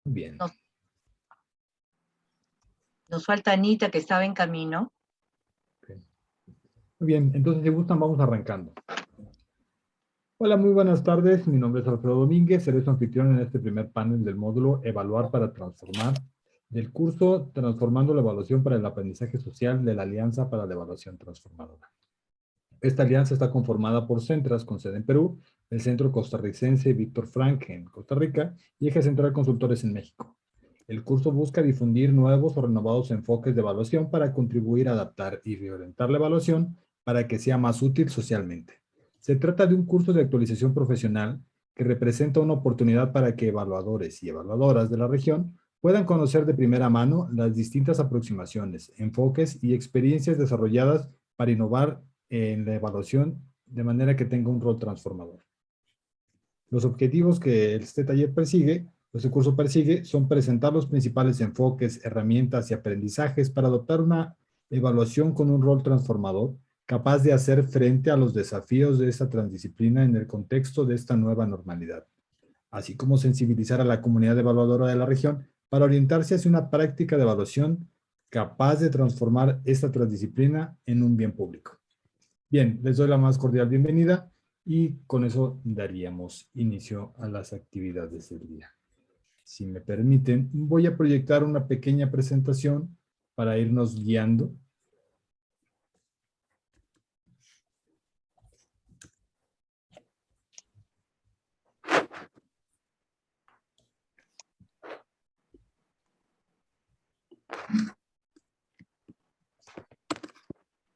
Bien. Nos falta Anita, que estaba en camino. Okay. Muy bien, entonces si gustan vamos arrancando. Hola, muy buenas tardes. Mi nombre es Alfredo Domínguez, seré su anfitrión en este primer panel del módulo Evaluar para Transformar del curso Transformando la Evaluación para el Aprendizaje Social de la Alianza para la Evaluación Transformadora. Esta alianza está conformada por centros con sede en Perú, el Centro Costarricense Víctor Frank en Costa Rica y Eje Central Consultores en México. El curso busca difundir nuevos o renovados enfoques de evaluación para contribuir a adaptar y reorientar la evaluación para que sea más útil socialmente. Se trata de un curso de actualización profesional que representa una oportunidad para que evaluadores y evaluadoras de la región puedan conocer de primera mano las distintas aproximaciones, enfoques y experiencias desarrolladas para innovar en la evaluación de manera que tenga un rol transformador. Los objetivos que este taller persigue, este curso persigue, son presentar los principales enfoques, herramientas y aprendizajes para adoptar una evaluación con un rol transformador, capaz de hacer frente a los desafíos de esta transdisciplina en el contexto de esta nueva normalidad, así como sensibilizar a la comunidad evaluadora de la región para orientarse hacia una práctica de evaluación capaz de transformar esta transdisciplina en un bien público. Bien, les doy la más cordial bienvenida y con eso daríamos inicio a las actividades del día. Si me permiten, voy a proyectar una pequeña presentación para irnos guiando.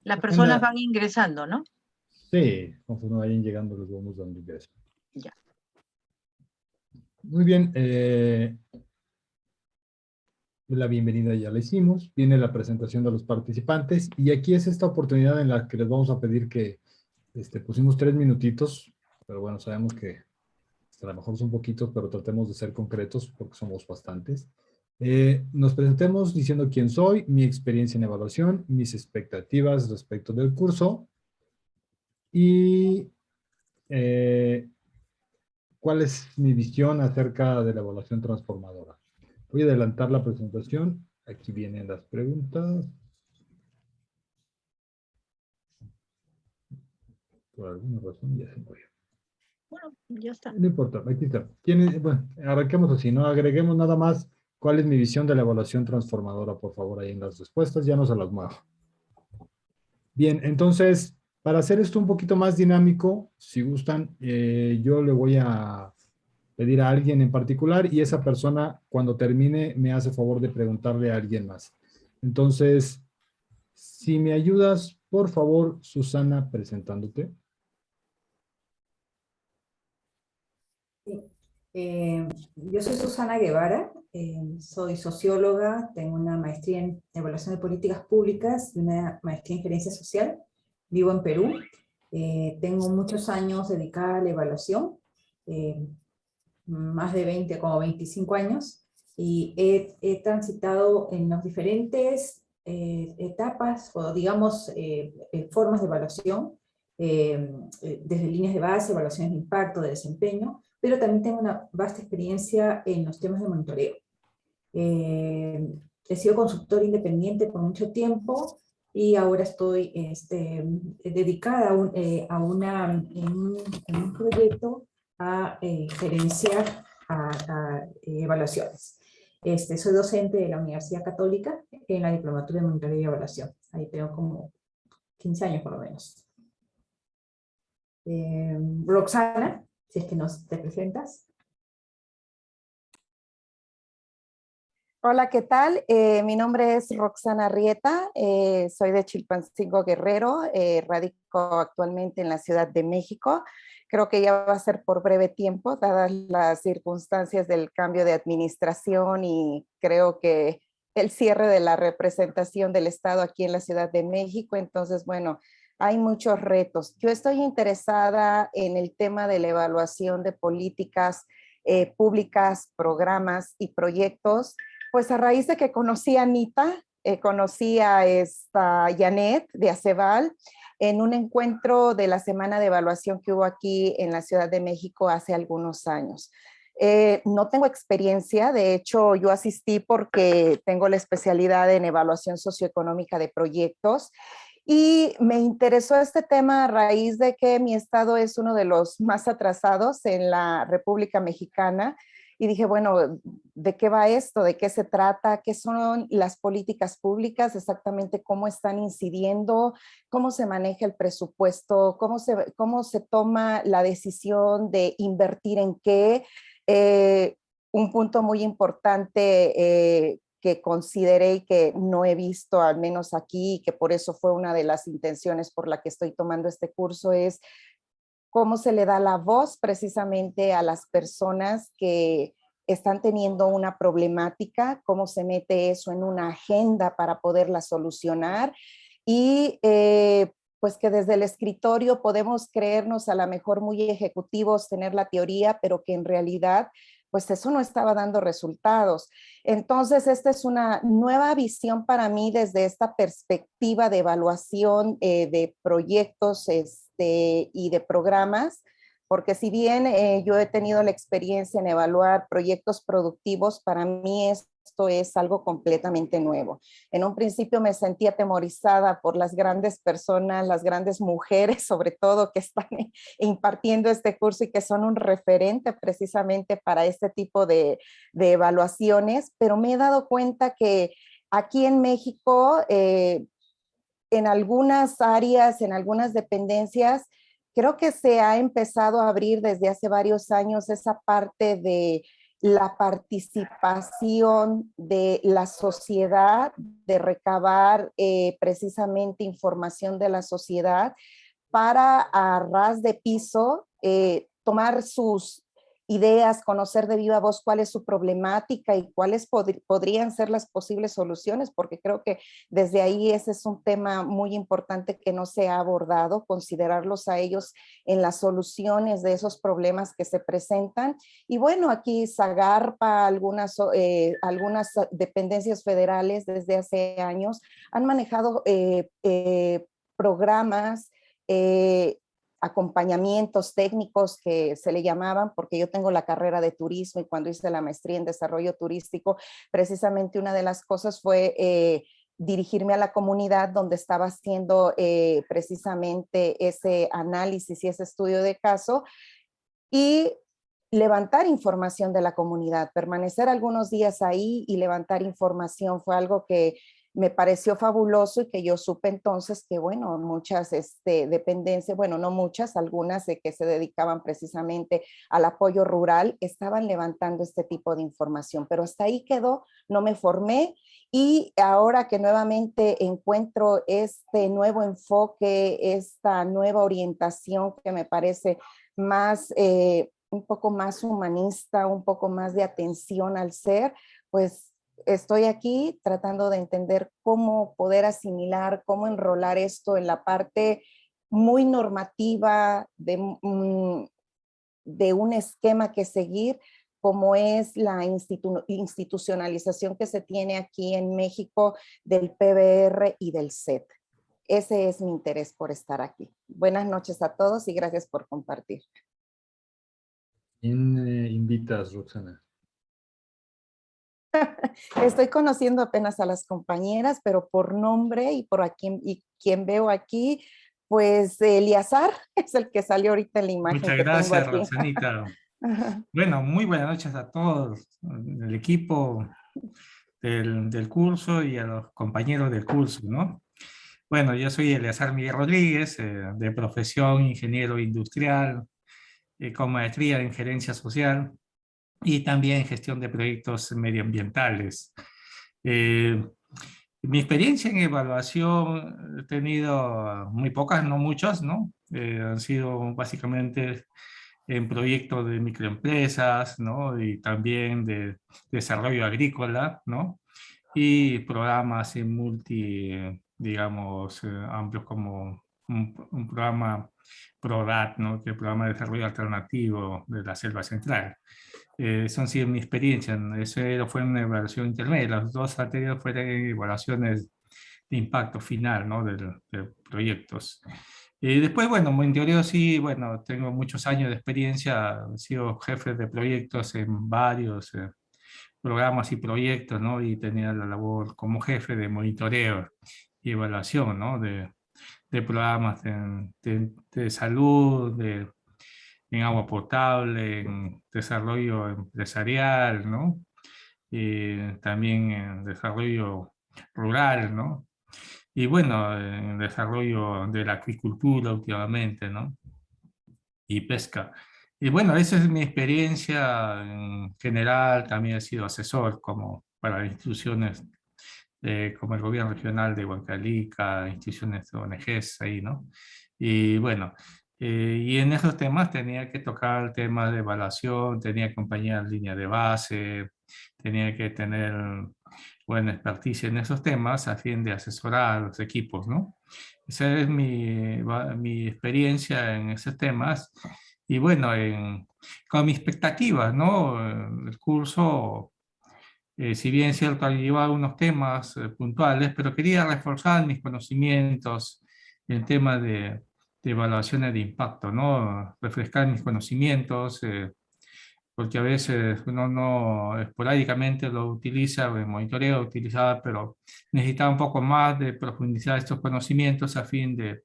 Las personas van ingresando, ¿no? Sí, conforme vayan llegando les vamos dando ingreso. Ya. Muy bien, la bienvenida ya la hicimos, viene la presentación de los participantes y aquí es esta oportunidad en la que les vamos a pedir que pusimos 3 minutitos, pero bueno, sabemos que a lo mejor son poquitos, pero tratemos de ser concretos porque somos bastantes. Nos presentemos diciendo quién soy, mi experiencia en evaluación, mis expectativas respecto del curso y cuál es mi visión acerca de la evaluación transformadora. Voy a adelantar la presentación. Aquí vienen las preguntas. Por alguna razón ya se movió. Bueno, ya está. No importa, aquí está. Bueno, arranquemos así, ¿no? Agreguemos nada más cuál es mi visión de la evaluación transformadora, por favor, ahí en las respuestas. Ya no se las muevo. Bien, entonces, para hacer esto un poquito más dinámico, si gustan, yo le voy a pedir a alguien en particular y esa persona, cuando termine, me hace favor de preguntarle a alguien más. Entonces, si me ayudas, por favor, Susana, presentándote. Yo soy Susana Guevara, soy socióloga, tengo una maestría en evaluación de políticas públicas y una maestría en gerencia social. Vivo en Perú, tengo muchos años dedicada a la evaluación, más de 20, como 25 años, y he transitado en las diferentes etapas, o digamos, formas de evaluación, desde líneas de base, evaluaciones de impacto, de desempeño, pero también tengo una vasta experiencia en los temas de monitoreo. He sido consultora independiente por mucho tiempo y ahora estoy dedicada en un proyecto a gerenciar a evaluaciones. Soy docente de la Universidad Católica en la Diplomatura de Monitoreo y Evaluación. Ahí tengo como 15 años por lo menos. Roxana, si es que te presentas. Hola, ¿qué tal? Mi nombre es Roxana Arrieta, soy de Chilpancingo, Guerrero, radico actualmente en la Ciudad de México. Creo que ya va a ser por breve tiempo, dadas las circunstancias del cambio de administración y creo que el cierre de la representación del Estado aquí en la Ciudad de México. Entonces, bueno, hay muchos retos. Yo estoy interesada en el tema de la evaluación de políticas públicas, programas y proyectos. Pues a raíz de que conocí a Anita, conocí a esta Janet de Aceval en un encuentro de la Semana de Evaluación que hubo aquí en la Ciudad de México hace algunos años. No tengo experiencia, de hecho yo asistí porque tengo la especialidad en evaluación socioeconómica de proyectos y me interesó este tema a raíz de que mi estado es uno de los más atrasados en la República Mexicana y dije, bueno, ¿de qué va esto? ¿De qué se trata? ¿Qué son las políticas públicas? Exactamente cómo están incidiendo, cómo se maneja el presupuesto, cómo se toma la decisión de invertir en qué. Eh, un punto muy importante que consideré y que no he visto, al menos aquí, y que por eso fue una de las intenciones por la que estoy tomando este curso, es cómo se le da la voz precisamente a las personas que están teniendo una problemática, cómo se mete eso en una agenda para poderla solucionar y pues que desde el escritorio podemos creernos a lo mejor muy ejecutivos, tener la teoría, pero que en realidad pues eso no estaba dando resultados. Entonces, esta es una nueva visión para mí desde esta perspectiva de evaluación de proyectos y de programas, porque si bien yo he tenido la experiencia en evaluar proyectos productivos, para mí esto es algo completamente nuevo. En un principio me sentí atemorizada por las grandes personas, las grandes mujeres, sobre todo, que están impartiendo este curso y que son un referente precisamente para este tipo de evaluaciones, pero me he dado cuenta que aquí en México, en algunas áreas, en algunas dependencias, creo que se ha empezado a abrir desde hace varios años esa parte de la participación de la sociedad, de recabar precisamente información de la sociedad para a ras de piso tomar sus ideas, conocer de viva voz cuál es su problemática y cuáles podrían ser las posibles soluciones, porque creo que desde ahí ese es un tema muy importante que no se ha abordado, considerarlos a ellos en las soluciones de esos problemas que se presentan. Y bueno, aquí Zagarpa, algunas dependencias federales desde hace años han manejado programas, acompañamientos técnicos que se le llamaban, porque yo tengo la carrera de turismo y cuando hice la maestría en desarrollo turístico, precisamente una de las cosas fue dirigirme a la comunidad donde estaba haciendo precisamente ese análisis y ese estudio de caso y levantar información de la comunidad, permanecer algunos días ahí y levantar información fue algo que me pareció fabuloso y que yo supe entonces que, bueno, muchas dependencias, bueno, no muchas, algunas que se dedicaban precisamente al apoyo rural, estaban levantando este tipo de información, pero hasta ahí quedó, no me formé y ahora que nuevamente encuentro este nuevo enfoque, esta nueva orientación que me parece más, un poco más humanista, un poco más de atención al ser, pues estoy aquí tratando de entender cómo poder asimilar, cómo enrolar esto en la parte muy normativa de un esquema que seguir, como es la institucionalización que se tiene aquí en México del PBR y del SET. Ese es mi interés por estar aquí. Buenas noches a todos y gracias por compartir. ¿Quién invitas, Roxana? Estoy conociendo apenas a las compañeras, pero por nombre y por quien veo aquí, pues Eliazar es el que salió ahorita en la imagen Muchas que tengo gracias, aquí. Roxanita. Bueno, muy buenas noches a todos, el equipo del curso y a los compañeros del curso, ¿no? Bueno, yo soy Eleazar Miguel Rodríguez, de profesión ingeniero industrial, con maestría en gerencia social y también gestión de proyectos medioambientales. Mi experiencia en evaluación he tenido muy pocas, no muchas, ¿no? Han sido básicamente en proyectos de microempresas, ¿no? Y también de desarrollo agrícola, ¿no? Y programas en digamos, amplios como un programa PRODAT, ¿no? Que es el Programa de Desarrollo Alternativo de la Selva Central. Eso han sido mi experiencia. Eso fue una evaluación intermedia. Las dos anteriores fueron evaluaciones de impacto final, ¿no? De proyectos. Y después, bueno, monitoreo sí, bueno, tengo muchos años de experiencia, he sido jefe de proyectos en varios programas y proyectos, ¿no? Y tenía la labor como jefe de monitoreo y evaluación, ¿no? De programas de salud, en agua potable, en desarrollo empresarial, ¿no? Y también en desarrollo rural, ¿no? Y bueno, en desarrollo de la acuicultura últimamente, ¿no? Y pesca. Y bueno, esa es mi experiencia en general. También he sido asesor como para instituciones como el gobierno regional de Huancalica, instituciones de ONGs ahí, ¿no? Y bueno, y en esos temas tenía que tocar el tema de evaluación, tenía que acompañar línea de base, tenía que tener buena experticia en esos temas a fin de asesorar a los equipos, ¿no? Esa es mi experiencia en esos temas. Y bueno, con mis expectativas, ¿no? El curso, si bien es cierto, lleva unos temas puntuales, pero quería reforzar mis conocimientos en tema de evaluaciones de impacto, ¿no? Refrescar mis conocimientos, porque a veces uno no esporádicamente lo utiliza, el monitoreo utilizaba, pero necesitaba un poco más de profundizar estos conocimientos a fin de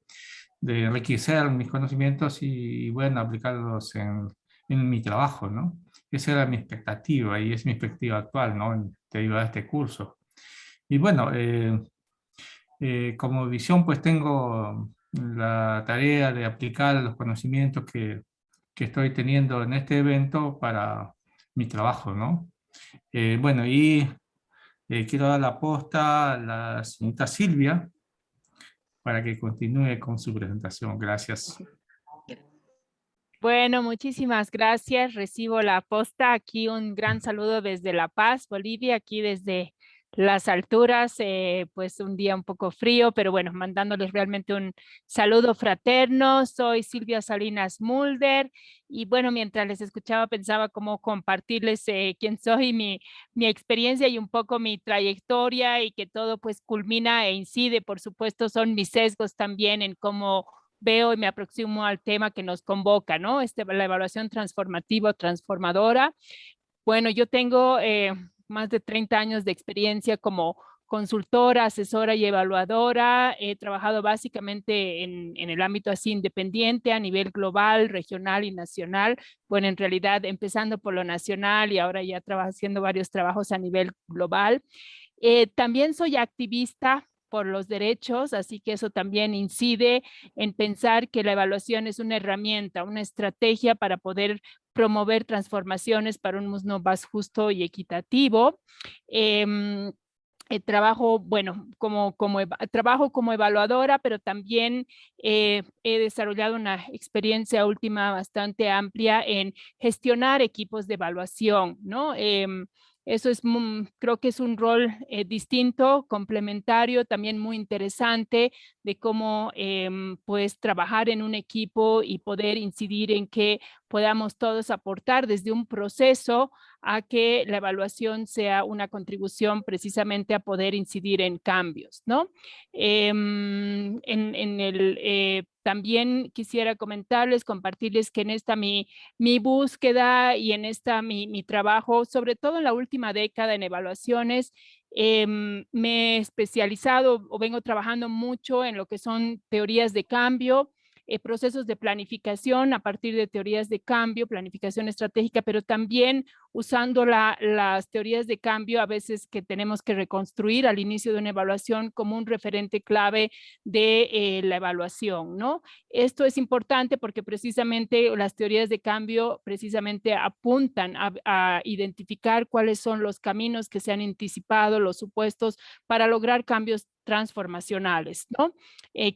enriquecer mis conocimientos y bueno, aplicarlos en mi trabajo, ¿no? Esa era mi expectativa y es mi expectativa actual, ¿no? Debido a este curso. Y bueno, como visión, pues tengo la tarea de aplicar los conocimientos que estoy teniendo en este evento para mi trabajo, ¿no? Bueno, y quiero dar la posta a la señorita Silvia para que continúe con su presentación. Gracias. Bueno, muchísimas gracias. Recibo la posta. Aquí un gran saludo desde La Paz, Bolivia, aquí desde las alturas, pues un día un poco frío, pero bueno, mandándoles realmente un saludo fraterno. Soy Silvia Salinas Mulder y bueno, mientras les escuchaba pensaba cómo compartirles quién soy, mi experiencia y un poco mi trayectoria y que todo pues culmina e incide, por supuesto, son mis sesgos también en cómo veo y me aproximo al tema que nos convoca, ¿no? La evaluación transformativa o transformadora. Bueno, yo tengo más de 30 años de experiencia como consultora, asesora y evaluadora. He trabajado básicamente en el ámbito así independiente a nivel global, regional y nacional. Bueno, en realidad empezando por lo nacional y ahora ya haciendo varios trabajos a nivel global. También soy activista por los derechos, así que eso también incide en pensar que la evaluación es una herramienta, una estrategia para poder promover transformaciones para un mundo más justo y equitativo. Trabajo, bueno, trabajo como evaluadora, pero también he desarrollado una experiencia última bastante amplia en gestionar equipos de evaluación, ¿no? Eso es, creo que es un rol distinto, complementario, también muy interesante de cómo pues trabajar en un equipo y poder incidir en que podamos todos aportar desde un proceso a que la evaluación sea una contribución precisamente a poder incidir en cambios, ¿no? También quisiera comentarles, compartirles que en esta mi búsqueda y en esta mi trabajo, sobre todo en la última década en evaluaciones, me he especializado o vengo trabajando mucho en lo que son teorías de cambio, procesos de planificación a partir de teorías de cambio, planificación estratégica, pero también usando las teorías de cambio a veces que tenemos que reconstruir al inicio de una evaluación como un referente clave de la evaluación, ¿no? Esto es importante porque precisamente las teorías de cambio precisamente apuntan a identificar cuáles son los caminos que se han anticipado, los supuestos para lograr cambios transformacionales, ¿no?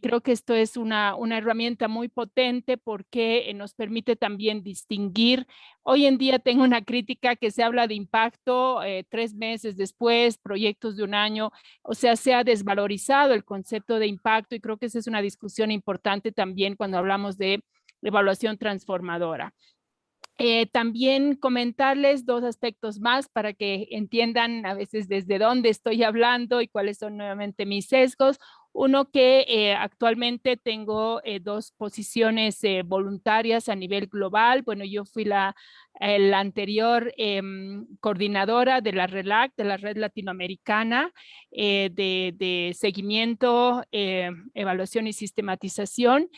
Creo que esto es una herramienta muy potente porque nos permite también distinguir. Hoy en día tengo una crítica que se habla de impacto 3 meses después, proyectos de un año, o sea, se ha desvalorizado el concepto de impacto y creo que esa es una discusión importante también cuando hablamos de evaluación transformadora. También comentarles 2 aspectos más para que entiendan a veces desde dónde estoy hablando y cuáles son nuevamente mis sesgos. Uno que actualmente tengo 2 posiciones voluntarias a nivel global. Bueno, yo fui la anterior coordinadora de la RELAC, de la Red Latinoamericana de Seguimiento, Evaluación y Sistematización.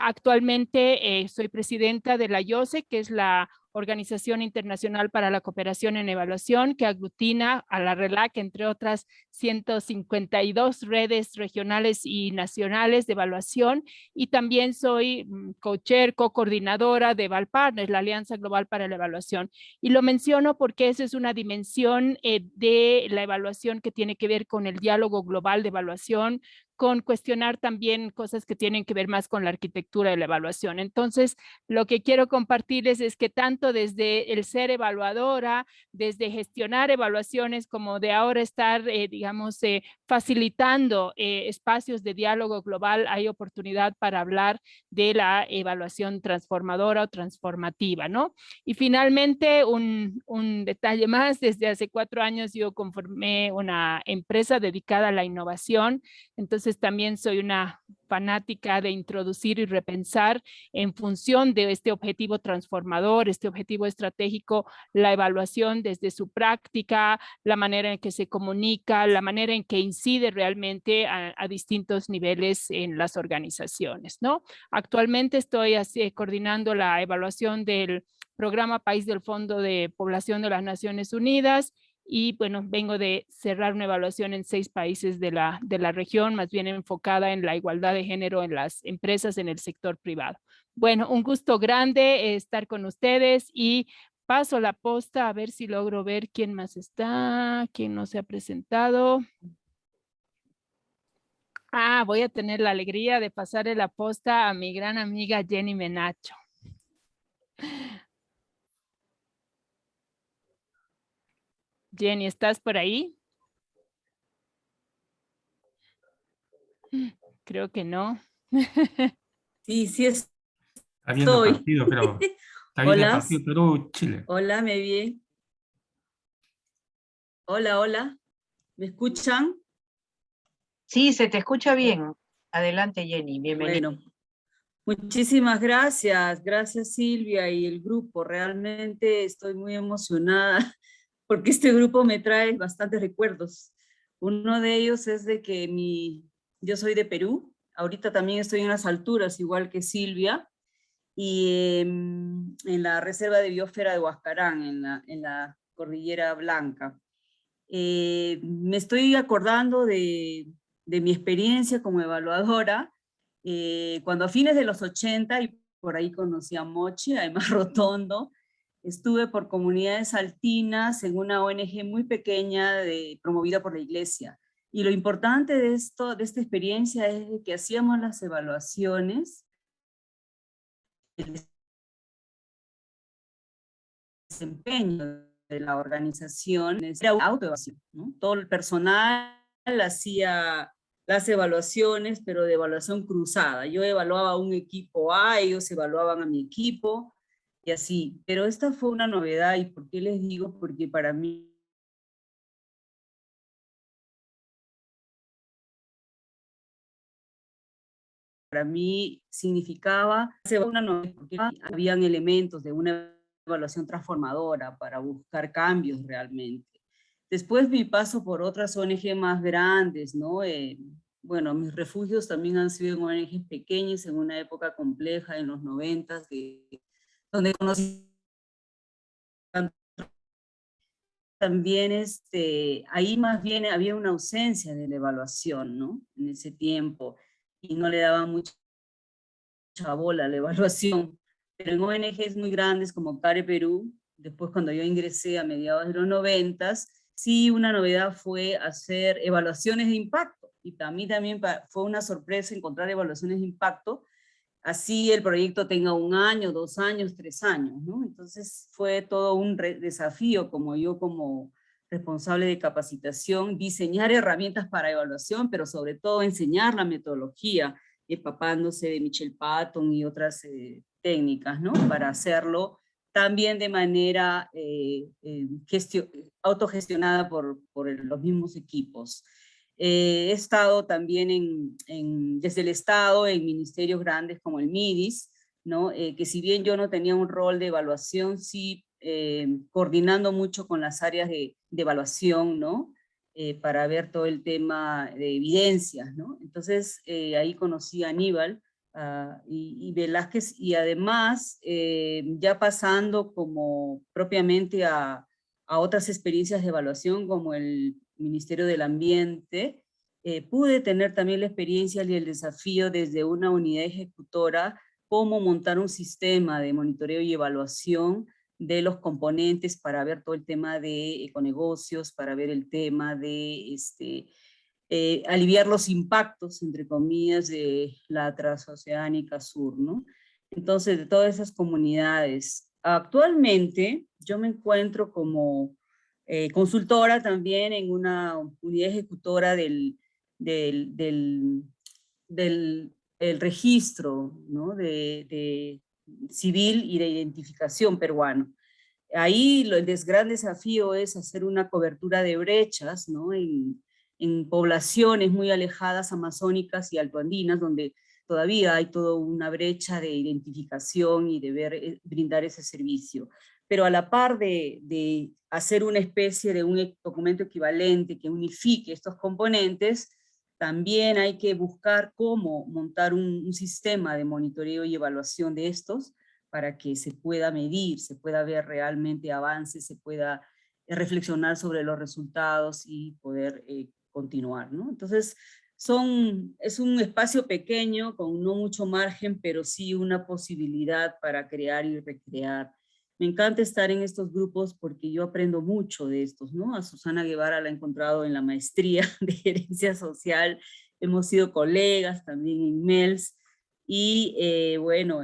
Actualmente soy presidenta de la IOSE, que es la Organización Internacional para la Cooperación en Evaluación, que aglutina a la RELAC, entre otras 152 redes regionales y nacionales de evaluación, y también soy co-chair, co-coordinadora de EvalPartners, la Alianza Global para la Evaluación. Y lo menciono porque esa es una dimensión de la evaluación que tiene que ver con el diálogo global de evaluación, con cuestionar también cosas que tienen que ver más con la arquitectura de la evaluación. Entonces, lo que quiero compartirles es que tanto desde el ser evaluadora, desde gestionar evaluaciones, como de ahora estar, digamos, facilitando espacios de diálogo global, hay oportunidad para hablar de la evaluación transformadora o transformativa, ¿no? Y finalmente, un detalle más, desde hace 4 años yo conformé una empresa dedicada a la innovación. Entonces también soy una fanática de introducir y repensar en función de este objetivo transformador, este objetivo estratégico, la evaluación desde su práctica, la manera en que se comunica, la manera en que incide realmente a distintos niveles en las organizaciones, ¿no? Actualmente estoy coordinando la evaluación del Programa País del Fondo de Población de las Naciones Unidas. Y bueno, vengo de cerrar una evaluación en 6 países de la región, más bien enfocada en la igualdad de género en las empresas en el sector privado. Bueno, un gusto grande estar con ustedes y paso la posta a ver si logro ver quién más está, quién no se ha presentado. Voy a tener la alegría de pasarle la posta a mi gran amiga Jenny Menacho. Jenny, ¿estás por ahí? Creo que no. Sí, sí Está viendo estoy. partido, pero está viendo el Hola. partido Perú-Chile. Hola, ¿me bien? Hola, hola. ¿Me escuchan? Sí, se te escucha bien. Adelante, Jenny, bienvenida. Bueno, muchísimas gracias. Gracias, Silvia y el grupo. Realmente estoy muy emocionada porque este grupo me trae bastantes recuerdos. Uno de ellos es de que yo soy de Perú. Ahorita también estoy en las alturas, igual que Silvia, y en la Reserva de Biosfera de Huascarán, en la Cordillera Blanca. Me estoy acordando de mi experiencia como evaluadora, cuando a fines de los 80, y por ahí conocí a Mochi, además Rotondo, estuve por comunidades altinas en una ONG muy pequeña promovida por la iglesia. Y lo importante de esta experiencia es que hacíamos las evaluaciones, el desempeño de la organización, era autoevaluación, ¿no? Todo el personal hacía las evaluaciones, pero de evaluación cruzada. Yo evaluaba a un equipo A, ellos evaluaban a mi equipo, y así. Pero esta fue una novedad, ¿y por qué les digo? Porque para mí significaba una novedad, porque habían elementos de una evaluación transformadora para buscar cambios realmente. Después mi paso por otras ONG más grandes, ¿no? Bueno, mis refugios también han sido en ONGs pequeñas en una época compleja, en los 90s, donde conocí también, ahí más bien había una ausencia de la evaluación, ¿no? En ese tiempo, y no le daba mucha bola a la evaluación. Pero en ONGs muy grandes como CARE Perú, después cuando yo ingresé a mediados de los 90s, sí, una novedad fue hacer evaluaciones de impacto, y para mí también fue una sorpresa encontrar evaluaciones de impacto, así el proyecto tenga 1 año, 2 años, 3 años, ¿no? Entonces fue todo un desafío como responsable de capacitación, diseñar herramientas para evaluación, pero sobre todo enseñar la metodología, empapándose de Michelle Patton y otras técnicas, ¿no? Para hacerlo también de manera autogestionada por los mismos equipos. He estado también desde el Estado en ministerios grandes como el MIDIS, ¿no? Que si bien yo no tenía un rol de evaluación, sí coordinando mucho con las áreas de evaluación, ¿no? Para ver todo el tema de evidencias, ¿no? Entonces ahí conocí a Aníbal y Velázquez, y además ya pasando como propiamente a otras experiencias de evaluación como el Ministerio del Ambiente, pude tener también la experiencia y el desafío desde una unidad ejecutora, cómo montar un sistema de monitoreo y evaluación de los componentes para ver todo el tema de econegocios, para ver el tema de aliviar los impactos, entre comillas, de la transoceánica sur, ¿no? Entonces, de todas esas comunidades. Actualmente, yo me encuentro como consultora también en una unidad ejecutora del el registro, ¿no? de civil y de identificación peruano. Ahí el gran desafío es hacer una cobertura de brechas, ¿no? En poblaciones muy alejadas, amazónicas y altoandinas, donde todavía hay toda una brecha de identificación y de brindar ese servicio. Pero a la par de hacer una especie de un documento equivalente que unifique estos componentes, también hay que buscar cómo montar un sistema de monitoreo y evaluación de estos, para que se pueda medir, se pueda ver realmente avances, se pueda reflexionar sobre los resultados y poder continuar, ¿no? Entonces, es un espacio pequeño, con no mucho margen, pero sí una posibilidad para crear y recrear. Me encanta estar en estos grupos porque yo aprendo mucho de estos, ¿no? A Susana Guevara la he encontrado en la maestría de gerencia social, hemos sido colegas también en MELS, y bueno,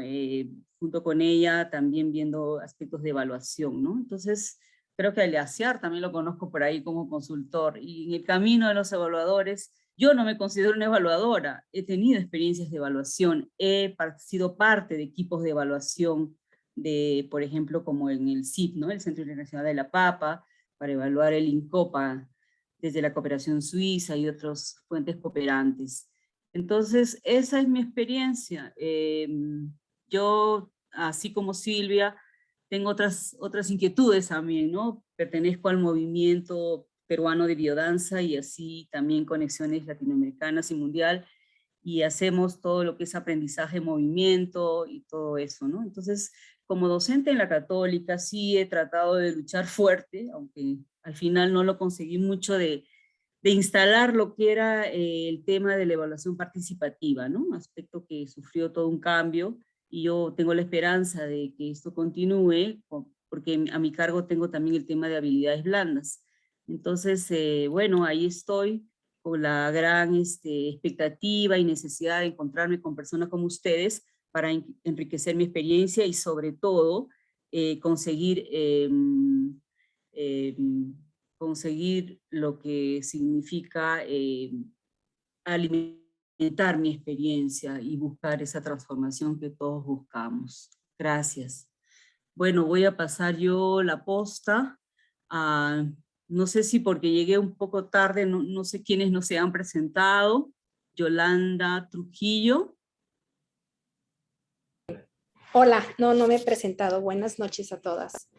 junto con ella también viendo aspectos de evaluación, ¿no? Entonces, creo que a Eleazar también lo conozco por ahí como consultor, y en el camino de los evaluadores, yo no me considero una evaluadora, he tenido experiencias de evaluación, he sido parte de equipos de evaluación, por ejemplo, como en el CIP, ¿no? El Centro Internacional de la Papa, para evaluar el INCOPA desde la cooperación suiza y otras fuentes cooperantes. Entonces, esa es mi experiencia. Yo, así como Silvia, tengo otras inquietudes también, ¿no? Pertenezco al movimiento peruano de biodanza y así también conexiones latinoamericanas y mundial, y hacemos todo lo que es aprendizaje, movimiento y todo eso, ¿no? Entonces, como docente en la Católica, sí he tratado de luchar fuerte, aunque al final no lo conseguí mucho, de instalar lo que era el tema de la evaluación participativa, ¿no? Un aspecto que sufrió todo un cambio, y yo tengo la esperanza de que esto continúe, porque a mi cargo tengo también el tema de habilidades blandas. Entonces, bueno, ahí estoy con la gran expectativa y necesidad de encontrarme con personas como ustedes para enriquecer mi experiencia y sobre todo conseguir conseguir lo que significa alimentar mi experiencia y buscar esa transformación que todos buscamos. Gracias. Bueno, voy a pasar yo la posta. No sé si porque llegué un poco tarde, no sé quiénes no se han presentado. Yolanda Trujillo. Hola, no me he presentado. Buenas noches a todas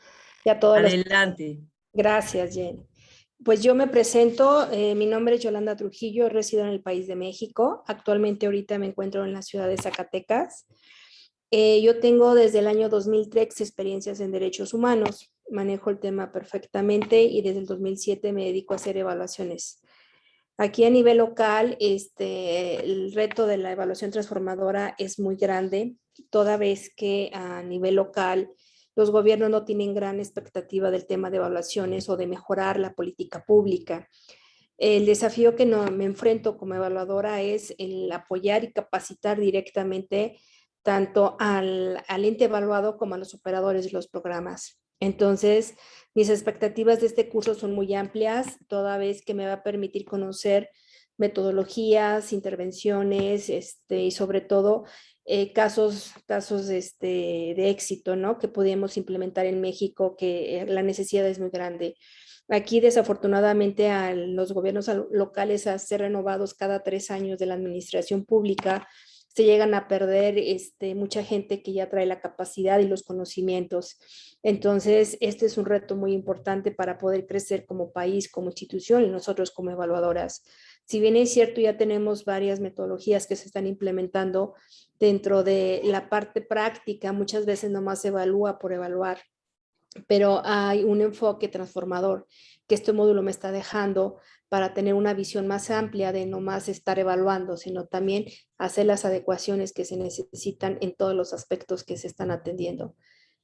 y a todos. Adelante. Gracias, Jenny. Pues yo me presento, mi nombre es Yolanda Trujillo, resido en el país de México. Actualmente ahorita me encuentro en la ciudad de Zacatecas. Yo tengo desde el año 2003 experiencias en derechos humanos, manejo el tema perfectamente y desde el 2007 me dedico a hacer evaluaciones. Aquí a nivel local, el reto de la evaluación transformadora es muy grande, toda vez que a nivel local los gobiernos no tienen gran expectativa del tema de evaluaciones o de mejorar la política pública. El desafío que me enfrento como evaluadora es el apoyar y capacitar directamente tanto al ente evaluado como a los operadores de los programas. Entonces, mis expectativas de este curso son muy amplias, toda vez que me va a permitir conocer metodologías, intervenciones y sobre todo casos de éxito, ¿no? Que podemos implementar en México, que la necesidad es muy grande. Aquí desafortunadamente a los gobiernos locales a ser renovados cada 3 años de la administración pública, se llegan a perder mucha gente que ya trae la capacidad y los conocimientos. Entonces, este es un reto muy importante para poder crecer como país, como institución y nosotros como evaluadoras. Si bien es cierto, ya tenemos varias metodologías que se están implementando dentro de la parte práctica, muchas veces nomás se evalúa por evaluar, pero hay un enfoque transformador que este módulo me está dejando para tener una visión más amplia de no más estar evaluando, sino también hacer las adecuaciones que se necesitan en todos los aspectos que se están atendiendo.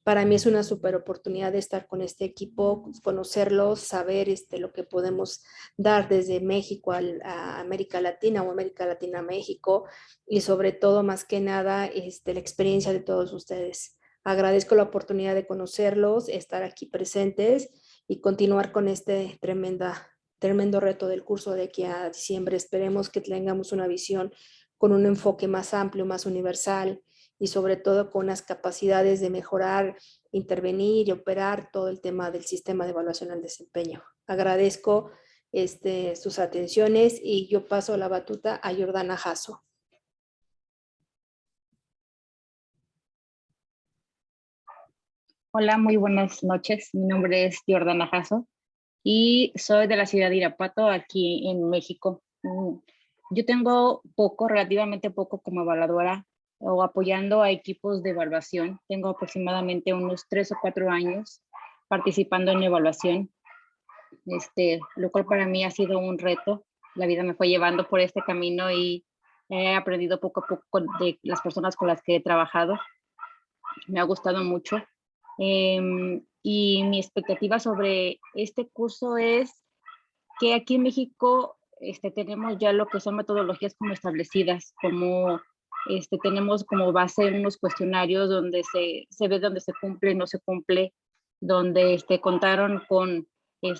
Para mí es una súper oportunidad de estar con este equipo, conocerlos, saber lo que podemos dar desde México a América Latina o América Latina a México y sobre todo, más que nada, la experiencia de todos ustedes. Agradezco la oportunidad de conocerlos, estar aquí presentes y continuar con este tremendo reto del curso de aquí a diciembre. Esperemos que tengamos una visión con un enfoque más amplio, más universal y sobre todo con las capacidades de mejorar, intervenir y operar todo el tema del sistema de evaluación al desempeño. Agradezco sus atenciones y yo paso la batuta a Jordana Jasso. Hola, muy buenas noches. Mi nombre es Jordana Jasso y soy de la ciudad de Irapuato, aquí en México. Yo tengo relativamente poco como evaluadora o apoyando a equipos de evaluación. Tengo aproximadamente unos 3 o 4 años participando en evaluación, lo cual para mí ha sido un reto. La vida me fue llevando por este camino y he aprendido poco a poco de las personas con las que he trabajado. Me ha gustado mucho. Y mi expectativa sobre este curso es que aquí en México tenemos ya lo que son metodologías como establecidas, como tenemos como base unos cuestionarios donde se ve dónde se cumple, no se cumple, donde contaron con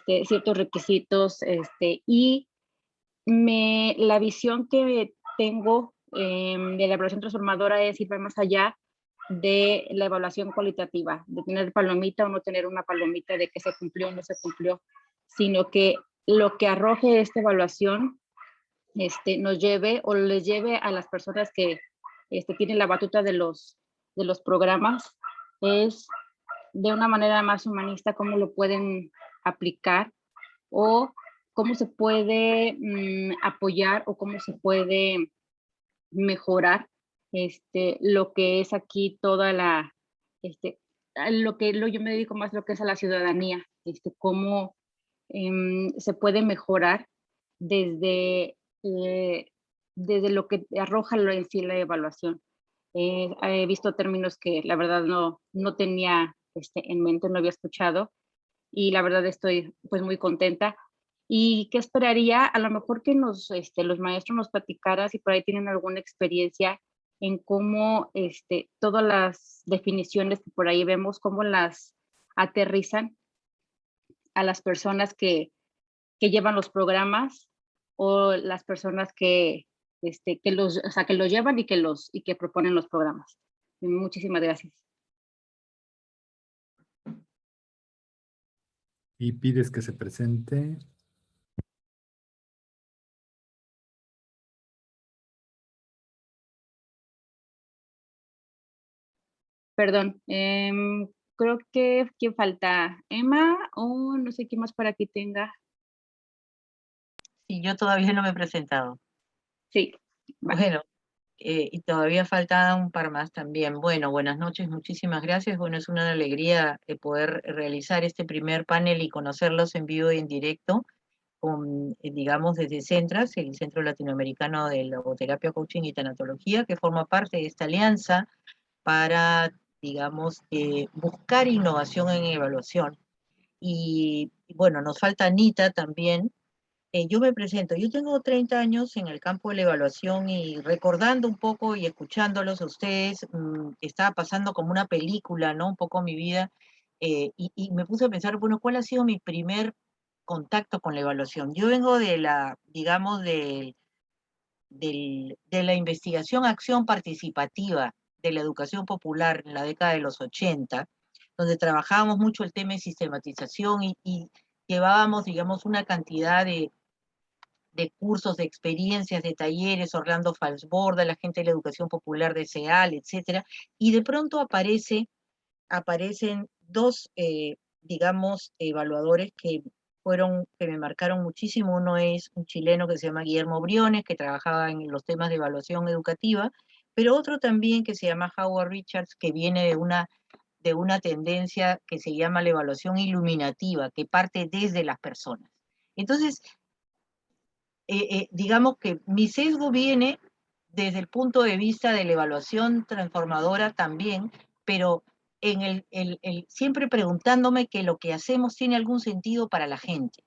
ciertos requisitos y la visión que tengo de la evaluación transformadora es ir más allá de la evaluación cualitativa, de tener palomita o no tener una palomita de que se cumplió o no se cumplió, sino que lo que arroje esta evaluación nos lleve o les lleve a las personas que tienen la batuta de los programas, es de una manera más humanista cómo lo pueden aplicar o cómo se puede apoyar o cómo se puede mejorar lo que es aquí toda la, yo me dedico más a lo que es a la ciudadanía, cómo se puede mejorar desde lo que arroja en sí la evaluación. He visto términos que la verdad no tenía en mente, no había escuchado y la verdad estoy pues muy contenta. ¿Y qué esperaría? A lo mejor que los maestros nos platicaran si por ahí tienen alguna experiencia en cómo todas las definiciones que por ahí vemos, cómo las aterrizan a las personas que llevan los programas o las personas que los llevan y que proponen los programas. Muchísimas gracias. Y pides que se presente. Perdón, creo que ¿quién falta? ¿Emma o no sé quién más para que tenga? Sí, yo todavía no me he presentado. Sí. Vale. Bueno, y todavía falta un par más también. Bueno, buenas noches, muchísimas gracias. Bueno, es una alegría poder realizar este primer panel y conocerlos en vivo y en directo, con, digamos, desde Centras, el Centro Latinoamericano de Logoterapia, Coaching y Tanatología, que forma parte de esta alianza para, digamos, buscar innovación en evaluación. Y bueno, nos falta Anita también. Yo me presento, yo tengo 30 años en el campo de la evaluación y recordando un poco y escuchándolos a ustedes, estaba pasando como una película, ¿no? Un poco mi vida, y me puse a pensar, bueno, ¿cuál ha sido mi primer contacto con la evaluación? Yo vengo de la, digamos, de la investigación, acción participativa de la educación popular en la década de los 80, donde trabajábamos mucho el tema de sistematización y llevábamos, digamos, una cantidad de cursos, de experiencias, de talleres, Orlando Falsborda, la gente de la educación popular de CEAL, etcétera, y de pronto aparecen dos, digamos, evaluadores que me marcaron muchísimo. Uno es un chileno que se llama Guillermo Briones, que trabajaba en los temas de evaluación educativa, pero otro también que se llama Howard Richards, que viene de una tendencia que se llama la evaluación iluminativa, que parte desde las personas. Entonces, digamos que mi sesgo viene desde el punto de vista de la evaluación transformadora también, pero en siempre preguntándome que lo que hacemos tiene algún sentido para la gente,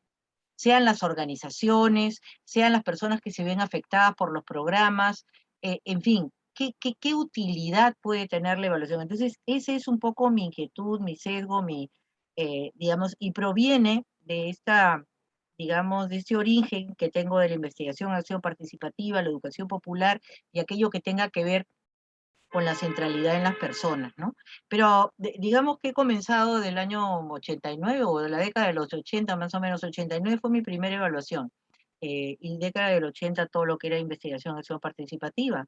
sean las organizaciones, sean las personas que se ven afectadas por los programas, en fin, ¿qué utilidad puede tener la evaluación? Entonces, ese es un poco mi inquietud, mi sesgo, digamos, y proviene de digamos, de ese origen que tengo de la investigación, acción participativa, la educación popular y aquello que tenga que ver con la centralidad en las personas, ¿no? Pero digamos que he comenzado del año 89 o de la década de los 80, más o menos 89 fue mi primera evaluación. Y década del 80 todo lo que era investigación, acción participativa.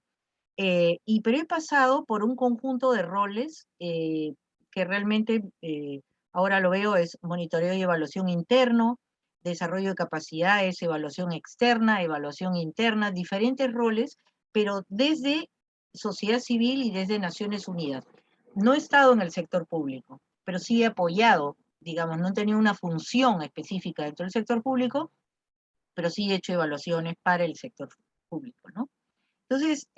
Pero he pasado por un conjunto de roles que realmente ahora lo veo es monitoreo y evaluación interno, desarrollo de capacidades, evaluación externa, evaluación interna, diferentes roles, pero desde sociedad civil y desde Naciones Unidas. No he estado en el sector público, pero sí he apoyado, digamos, no he tenido una función específica dentro del sector público, pero sí he hecho evaluaciones para el sector público, ¿no? Entonces,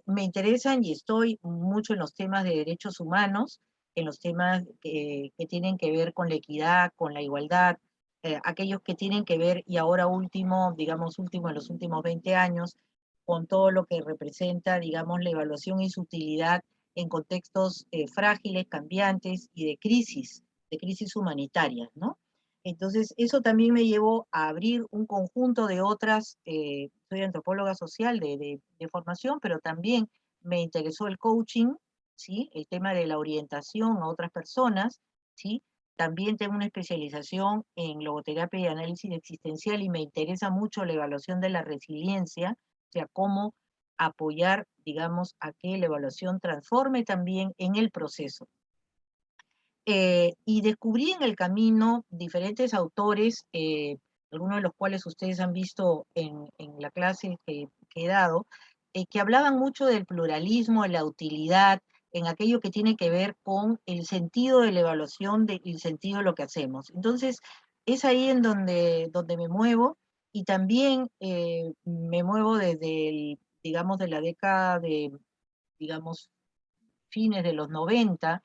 me interesan y estoy mucho en los temas de derechos humanos, en los temas que tienen que ver con la equidad, con la igualdad, aquellos que tienen que ver, y ahora último, digamos último en los últimos 20 años, con todo lo que representa, digamos, la evaluación y su utilidad en contextos frágiles, cambiantes y de crisis humanitarias, ¿no? Entonces, eso también me llevó a abrir un conjunto de otras, soy antropóloga social de formación, pero también me interesó el coaching, ¿sí? El tema de la orientación a otras personas, ¿sí? También tengo una especialización en logoterapia y análisis existencial y me interesa mucho la evaluación de la resiliencia, o sea, cómo apoyar, digamos, a que la evaluación transforme también en el proceso. Y descubrí en el camino diferentes autores, algunos de los cuales ustedes han visto en la clase que he dado, que hablaban mucho del pluralismo, de la utilidad, en aquello que tiene que ver con el sentido de la evaluación, el sentido de lo que hacemos. Entonces, es ahí en donde me muevo, y también me muevo desde, digamos, de la década de, digamos, fines de los 90,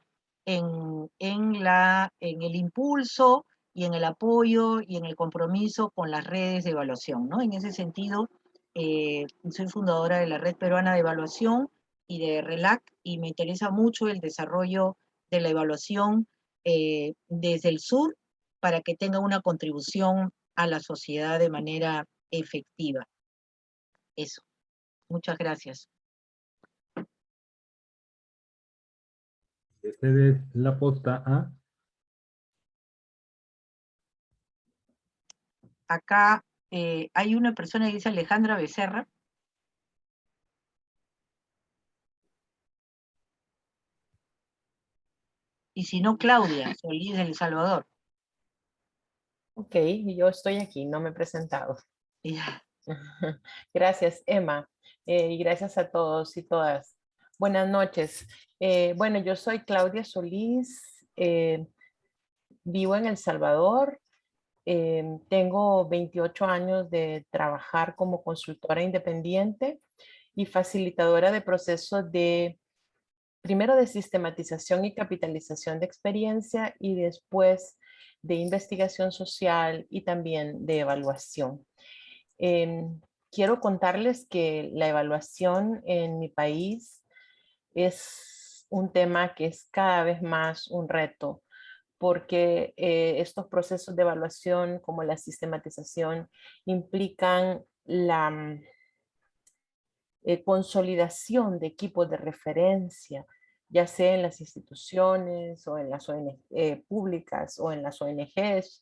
en el impulso y en el apoyo y en el compromiso con las redes de evaluación, ¿no? En ese sentido, soy fundadora de la Red Peruana de Evaluación y de RELAC, y me interesa mucho el desarrollo de la evaluación desde el sur para que tenga una contribución a la sociedad de manera efectiva. Eso. Muchas gracias. Cedes la posta a... Acá hay una persona que dice Alejandra Becerra. Y si no, Claudia Solís del Salvador. Ok, yo estoy aquí, no me he presentado. Yeah. Gracias, Emma, y gracias a todos y todas. Buenas noches. Bueno, yo soy Claudia Solís, vivo en El Salvador, tengo 28 años de trabajar como consultora independiente y facilitadora de procesos primero de sistematización y capitalización de experiencia y después de investigación social y también de evaluación. Quiero contarles que la evaluación en mi país es un tema que es cada vez más un reto, porque estos procesos de evaluación como la sistematización implican la consolidación de equipos de referencia, ya sea en las instituciones o en las ONG públicas o en las ONGs,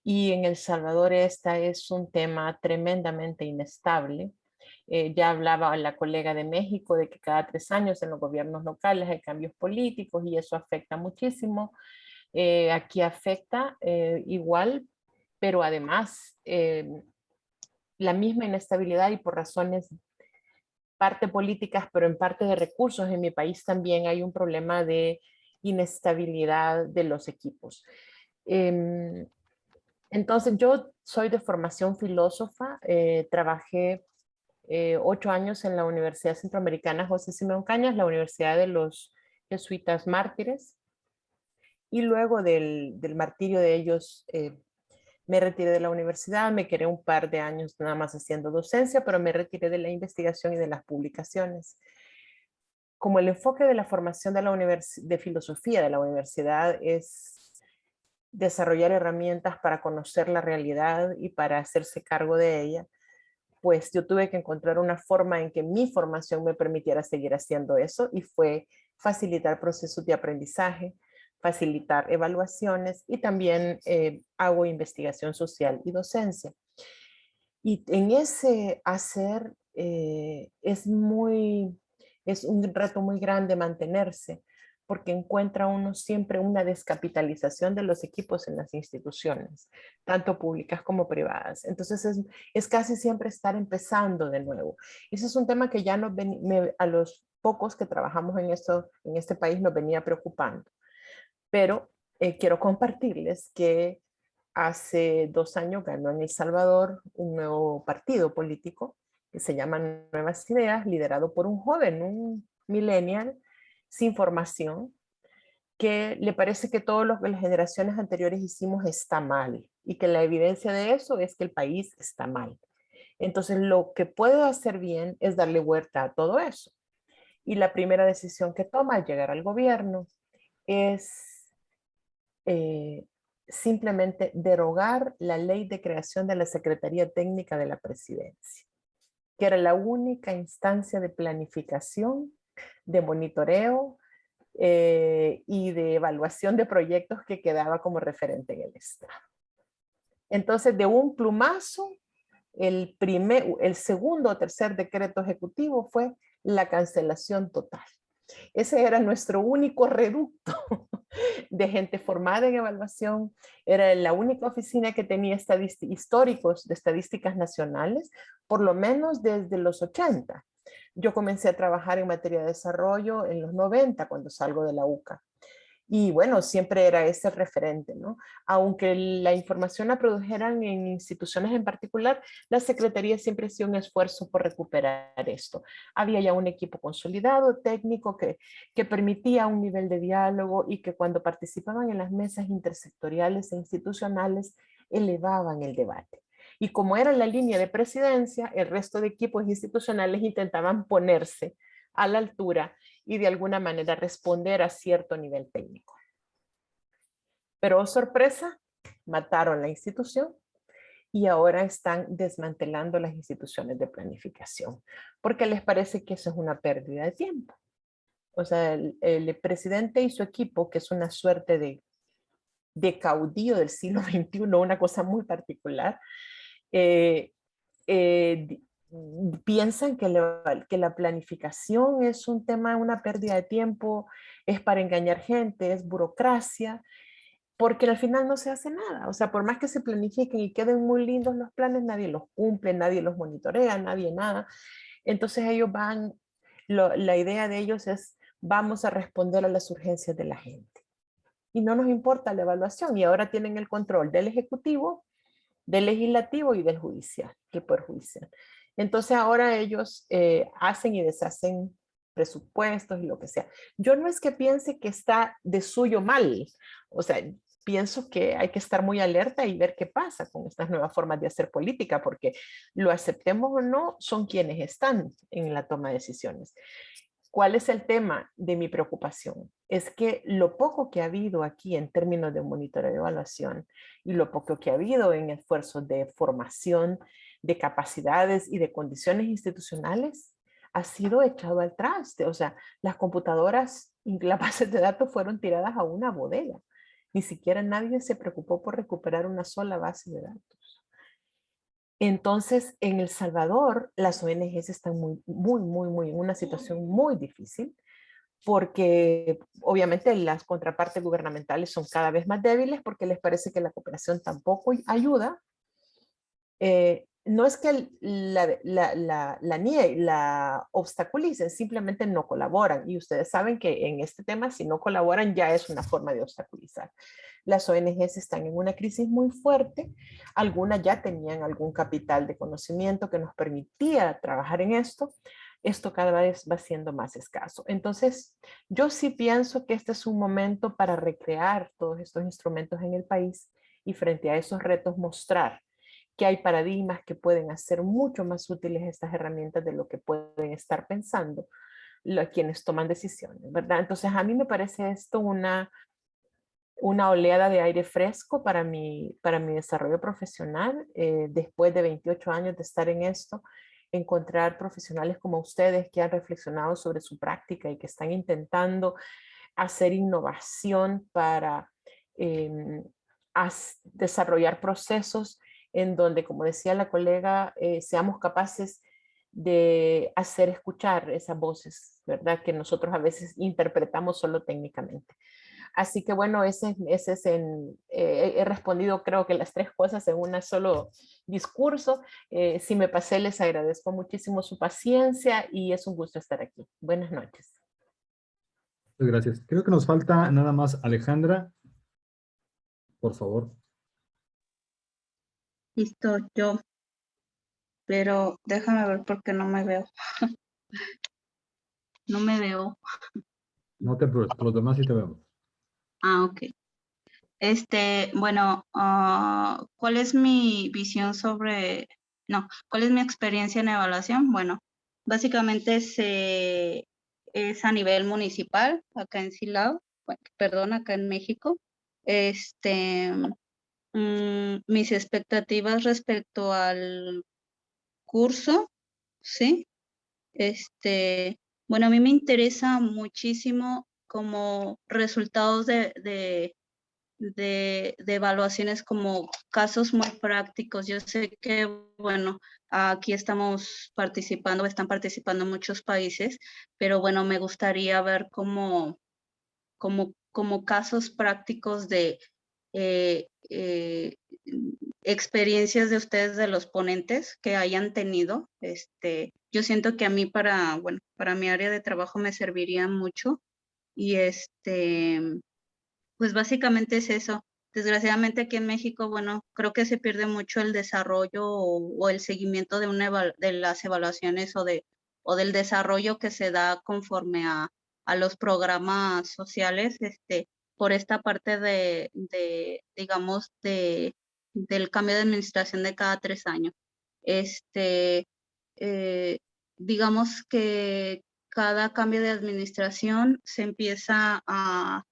Y en El Salvador este es un tema tremendamente inestable. Ya hablaba la colega de México de que cada 3 años en los gobiernos locales hay cambios políticos y eso afecta muchísimo. Aquí afecta igual, pero además la misma inestabilidad y por razones parte políticas, pero en parte de recursos. En mi país también hay un problema de inestabilidad de los equipos. Entonces yo soy de formación filósofa, trabajé 8 años en la Universidad Centroamericana José Simeón Cañas, la Universidad de los Jesuitas Mártires, y luego del martirio de ellos me retiré de la universidad, me quedé un par de años nada más haciendo docencia, pero me retiré de la investigación y de las publicaciones. Como el enfoque de la formación de filosofía de la universidad es desarrollar herramientas para conocer la realidad y para hacerse cargo de ella, pues yo tuve que encontrar una forma en que mi formación me permitiera seguir haciendo eso y fue facilitar procesos de aprendizaje, facilitar evaluaciones y también hago investigación social y docencia. Y en ese hacer es un reto muy grande mantenerse, porque encuentra uno siempre una descapitalización de los equipos en las instituciones, tanto públicas como privadas. Entonces es casi siempre estar empezando de nuevo. Ese es un tema que ya a los pocos que trabajamos en este país nos venía preocupando. Pero quiero compartirles que hace 2 años ganó en El Salvador un nuevo partido político que se llama Nuevas Ideas, liderado por un joven, un millennial, sin formación, que le parece que todo lo que las generaciones anteriores hicimos está mal y que la evidencia de eso es que el país está mal. Entonces lo que puede hacer bien es darle vuelta a todo eso. Y la primera decisión que toma al llegar al gobierno es simplemente derogar la ley de creación de la Secretaría Técnica de la Presidencia, que era la única instancia de planificación, de monitoreo y de evaluación de proyectos que quedaba como referente en el Estado. Entonces, de un plumazo, el segundo o tercer decreto ejecutivo fue la cancelación total. Ese era nuestro único reducto de gente formada en evaluación. Era la única oficina que tenía históricos de estadísticas nacionales, por lo menos desde los 80. Yo comencé a trabajar en materia de desarrollo en los 90, cuando salgo de la UCA. Y bueno, siempre era ese referente, ¿no? Aunque la información la produjeran en instituciones en particular, la Secretaría siempre hacía un esfuerzo por recuperar esto. Había ya un equipo consolidado, técnico, que permitía un nivel de diálogo y que cuando participaban en las mesas intersectoriales e institucionales, elevaban el debate. Y como era la línea de presidencia, el resto de equipos institucionales intentaban ponerse a la altura y de alguna manera responder a cierto nivel técnico. Pero, oh sorpresa, mataron la institución y ahora están desmantelando las instituciones de planificación, porque les parece que eso es una pérdida de tiempo. O sea, el presidente y su equipo, que es una suerte de caudillo del siglo XXI, una cosa muy particular, piensan que la planificación es un tema, una pérdida de tiempo, es para engañar gente, es burocracia, porque al final no se hace nada. O sea, por más que se planifiquen y queden muy lindos los planes, nadie los cumple, nadie los monitorea, nadie nada. Entonces ellos la idea de ellos es, vamos a responder a las urgencias de la gente. Y no nos importa la evaluación, y ahora tienen el control del Ejecutivo, del Legislativo y del Judicial, del Poder Judicial. Entonces ahora ellos hacen y deshacen presupuestos y lo que sea. Yo no es que piense que está de suyo mal, o sea, pienso que hay que estar muy alerta y ver qué pasa con estas nuevas formas de hacer política, porque lo aceptemos o no, son quienes están en la toma de decisiones. ¿Cuál es el tema de mi preocupación? Es que lo poco que ha habido aquí en términos de monitoreo y evaluación y lo poco que ha habido en esfuerzos de formación, de capacidades y de condiciones institucionales ha sido echado al traste. O sea, las computadoras y las bases de datos fueron tiradas a una bodega. Ni siquiera nadie se preocupó por recuperar una sola base de datos. Entonces, en El Salvador, las ONGs están en una situación muy difícil, porque obviamente las contrapartes gubernamentales son cada vez más débiles porque les parece que la cooperación tampoco ayuda. No es que la obstaculicen, simplemente no colaboran. Y ustedes saben que en este tema, si no colaboran, ya es una forma de obstaculizar. Las ONGs están en una crisis muy fuerte. Algunas ya tenían algún capital de conocimiento que nos permitía trabajar en esto. Esto cada vez va siendo más escaso. Entonces, yo sí pienso que este es un momento para recrear todos estos instrumentos en el país y frente a esos retos mostrar que hay paradigmas que pueden hacer mucho más útiles estas herramientas de lo que pueden estar pensando quienes toman decisiones, ¿verdad? Entonces, a mí me parece esto una oleada de aire fresco para mi desarrollo profesional. Después de 28 años de estar en esto, encontrar profesionales como ustedes que han reflexionado sobre su práctica y que están intentando hacer innovación para desarrollar procesos en donde, como decía la colega, seamos capaces de hacer escuchar esas voces, ¿verdad? Que nosotros a veces interpretamos solo técnicamente. Así que bueno, he respondido creo que las 3 cosas en un solo discurso. Si me pasé, les agradezco muchísimo su paciencia y es un gusto estar aquí. Buenas noches. Muchas gracias. Creo que nos falta nada más Alejandra. Por favor. Listo, yo. Pero déjame ver porque no me veo. No me veo. No te preocupes, por los demás sí te vemos. Ah, ok. Bueno, ¿cuál es mi visión sobre, no, cuál es mi experiencia en evaluación? Bueno, básicamente es a nivel municipal, acá en Silao, perdón, acá en México. Mis expectativas respecto al curso, ¿sí? Bueno, a mí me interesa muchísimo como resultados de evaluaciones como casos muy prácticos. Yo sé que, bueno, aquí estamos participando, están participando muchos países, pero bueno, me gustaría ver como casos prácticos de experiencias de ustedes, de los ponentes que hayan tenido. Yo siento que a mí para mi área de trabajo me serviría mucho y pues básicamente es eso. Desgraciadamente aquí en México, bueno, creo que se pierde mucho el desarrollo o el seguimiento de las evaluaciones o del desarrollo que se da conforme a los programas sociales, por esta parte digamos, del cambio de administración de cada 3 años. Digamos que cada cambio de administración se empieza a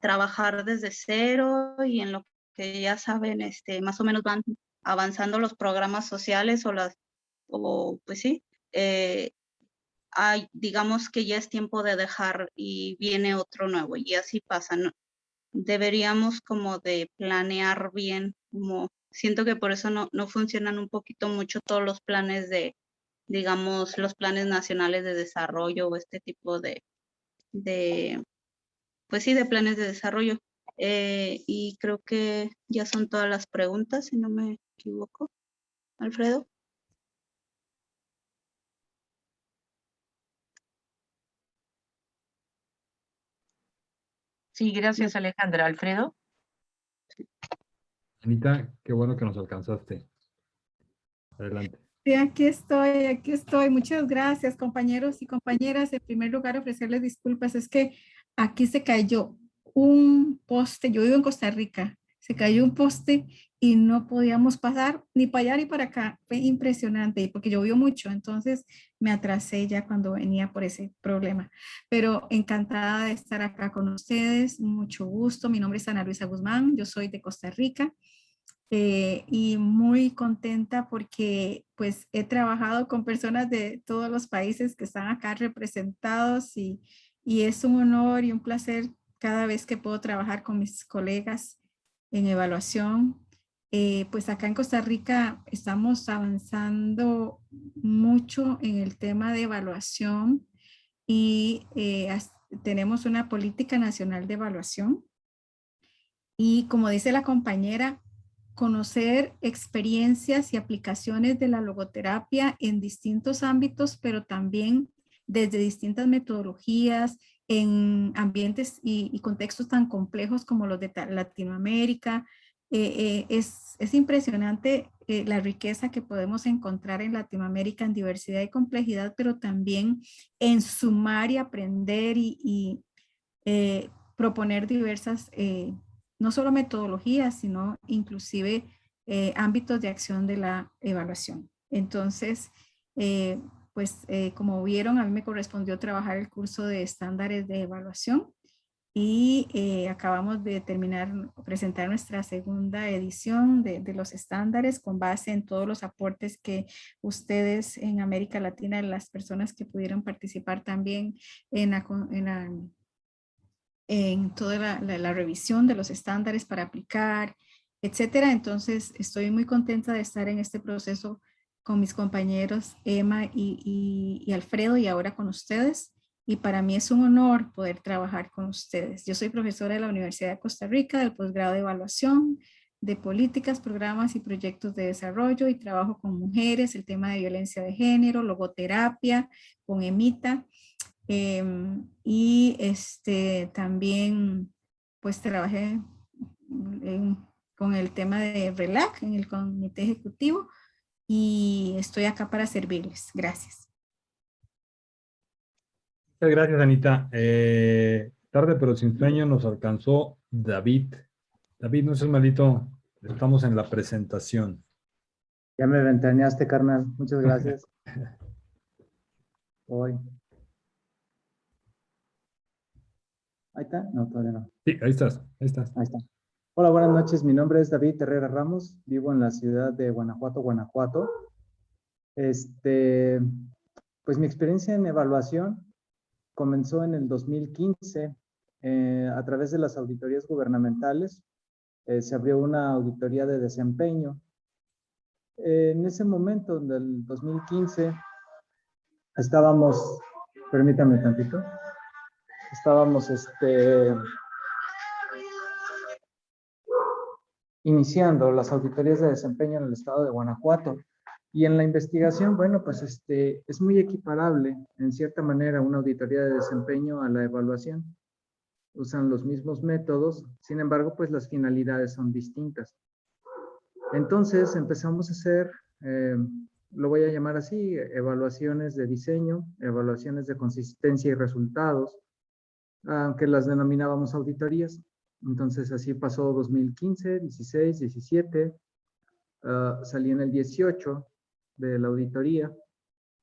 trabajar desde cero y en lo que ya saben, más o menos van avanzando los programas sociales pues sí, digamos que ya es tiempo de dejar y viene otro nuevo y así pasa, ¿no? Deberíamos como de planear bien, como siento que por eso no funcionan un poquito mucho todos los planes digamos, los planes nacionales de desarrollo o este tipo pues sí, de planes de desarrollo. Y creo que ya son todas las preguntas, si no me equivoco. Alfredo. Sí, gracias Alejandra. Alfredo. Anita, qué bueno que nos alcanzaste. Adelante. Sí, aquí estoy. Muchas gracias, compañeros y compañeras. En primer lugar, ofrecerles disculpas. Es que aquí se cayó un poste. Yo vivo en Costa Rica. Se cayó un poste y no podíamos pasar ni para allá ni para acá. Fue impresionante porque llovió mucho. Entonces me atrasé ya cuando venía por ese problema. Pero encantada de estar acá con ustedes. Mucho gusto. Mi nombre es Ana Luisa Guzmán. Yo soy de Costa Rica. Y muy contenta porque pues he trabajado con personas de todos los países que están acá representados y es un honor y un placer cada vez que puedo trabajar con mis colegas en evaluación. Pues acá en Costa Rica estamos avanzando mucho en el tema de evaluación y tenemos una política nacional de evaluación. Y como dice la compañera, conocer experiencias y aplicaciones de la logoterapia en distintos ámbitos, pero también desde distintas metodologías, en ambientes y contextos tan complejos como los de Latinoamérica. Es impresionante la riqueza que podemos encontrar en Latinoamérica en diversidad y complejidad, pero también en sumar y aprender y proponer diversas no solo metodologías, sino inclusive ámbitos de acción de la evaluación. Entonces, como vieron, a mí me correspondió trabajar el curso de estándares de evaluación y acabamos de presentar nuestra segunda edición de los estándares con base en todos los aportes que ustedes en América Latina, las personas que pudieron participar también en toda la revisión de los estándares para aplicar, etcétera. Entonces, estoy muy contenta de estar en este proceso con mis compañeros Emma y Alfredo y ahora con ustedes. Y para mí es un honor poder trabajar con ustedes. Yo soy profesora de la Universidad de Costa Rica del posgrado de evaluación de políticas, programas y proyectos de desarrollo y trabajo con mujeres, el tema de violencia de género, logoterapia, con EMITA. También pues trabajé con el tema de RELAC en el comité ejecutivo y estoy acá para servirles. Gracias. Muchas gracias, Anita. Tarde pero sin sueño nos alcanzó David. David, no seas malito, estamos en la presentación. Ya me ventaneaste, carnal. Muchas gracias. Hoy. ¿Ahí está? No, todavía no. Sí, ahí estás, ahí estás. Ahí está. Hola, buenas noches. Mi nombre es David Herrera Ramos. Vivo en la ciudad de Guanajuato, Guanajuato. Pues mi experiencia en evaluación comenzó en el 2015 a través de las auditorías gubernamentales. Se abrió una auditoría de desempeño. En ese momento, del 2015, estábamos, permítame tantito, estábamos iniciando las auditorías de desempeño en el estado de Guanajuato. Y en la investigación, bueno, pues es muy equiparable, en cierta manera, una auditoría de desempeño a la evaluación. Usan los mismos métodos, sin embargo, pues las finalidades son distintas. Entonces empezamos a hacer, lo voy a llamar así, evaluaciones de diseño, evaluaciones de consistencia y resultados, aunque las denominábamos auditorías. Entonces así pasó 2015, 16, 17, salí en el 18 de la auditoría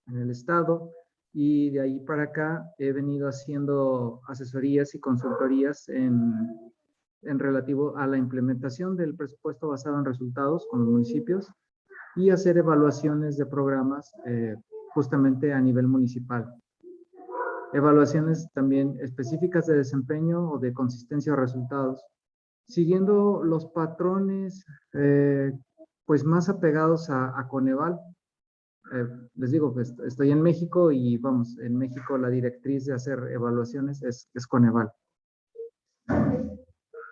en el estado y de ahí para acá he venido haciendo asesorías y consultorías en relativo a la implementación del presupuesto basado en resultados con los municipios y hacer evaluaciones de programas justamente a nivel municipal. Evaluaciones también específicas de desempeño o de consistencia de resultados, siguiendo los patrones pues más apegados a Coneval. Les digo, pues, estoy en México y vamos, en México la directriz de hacer evaluaciones es Coneval.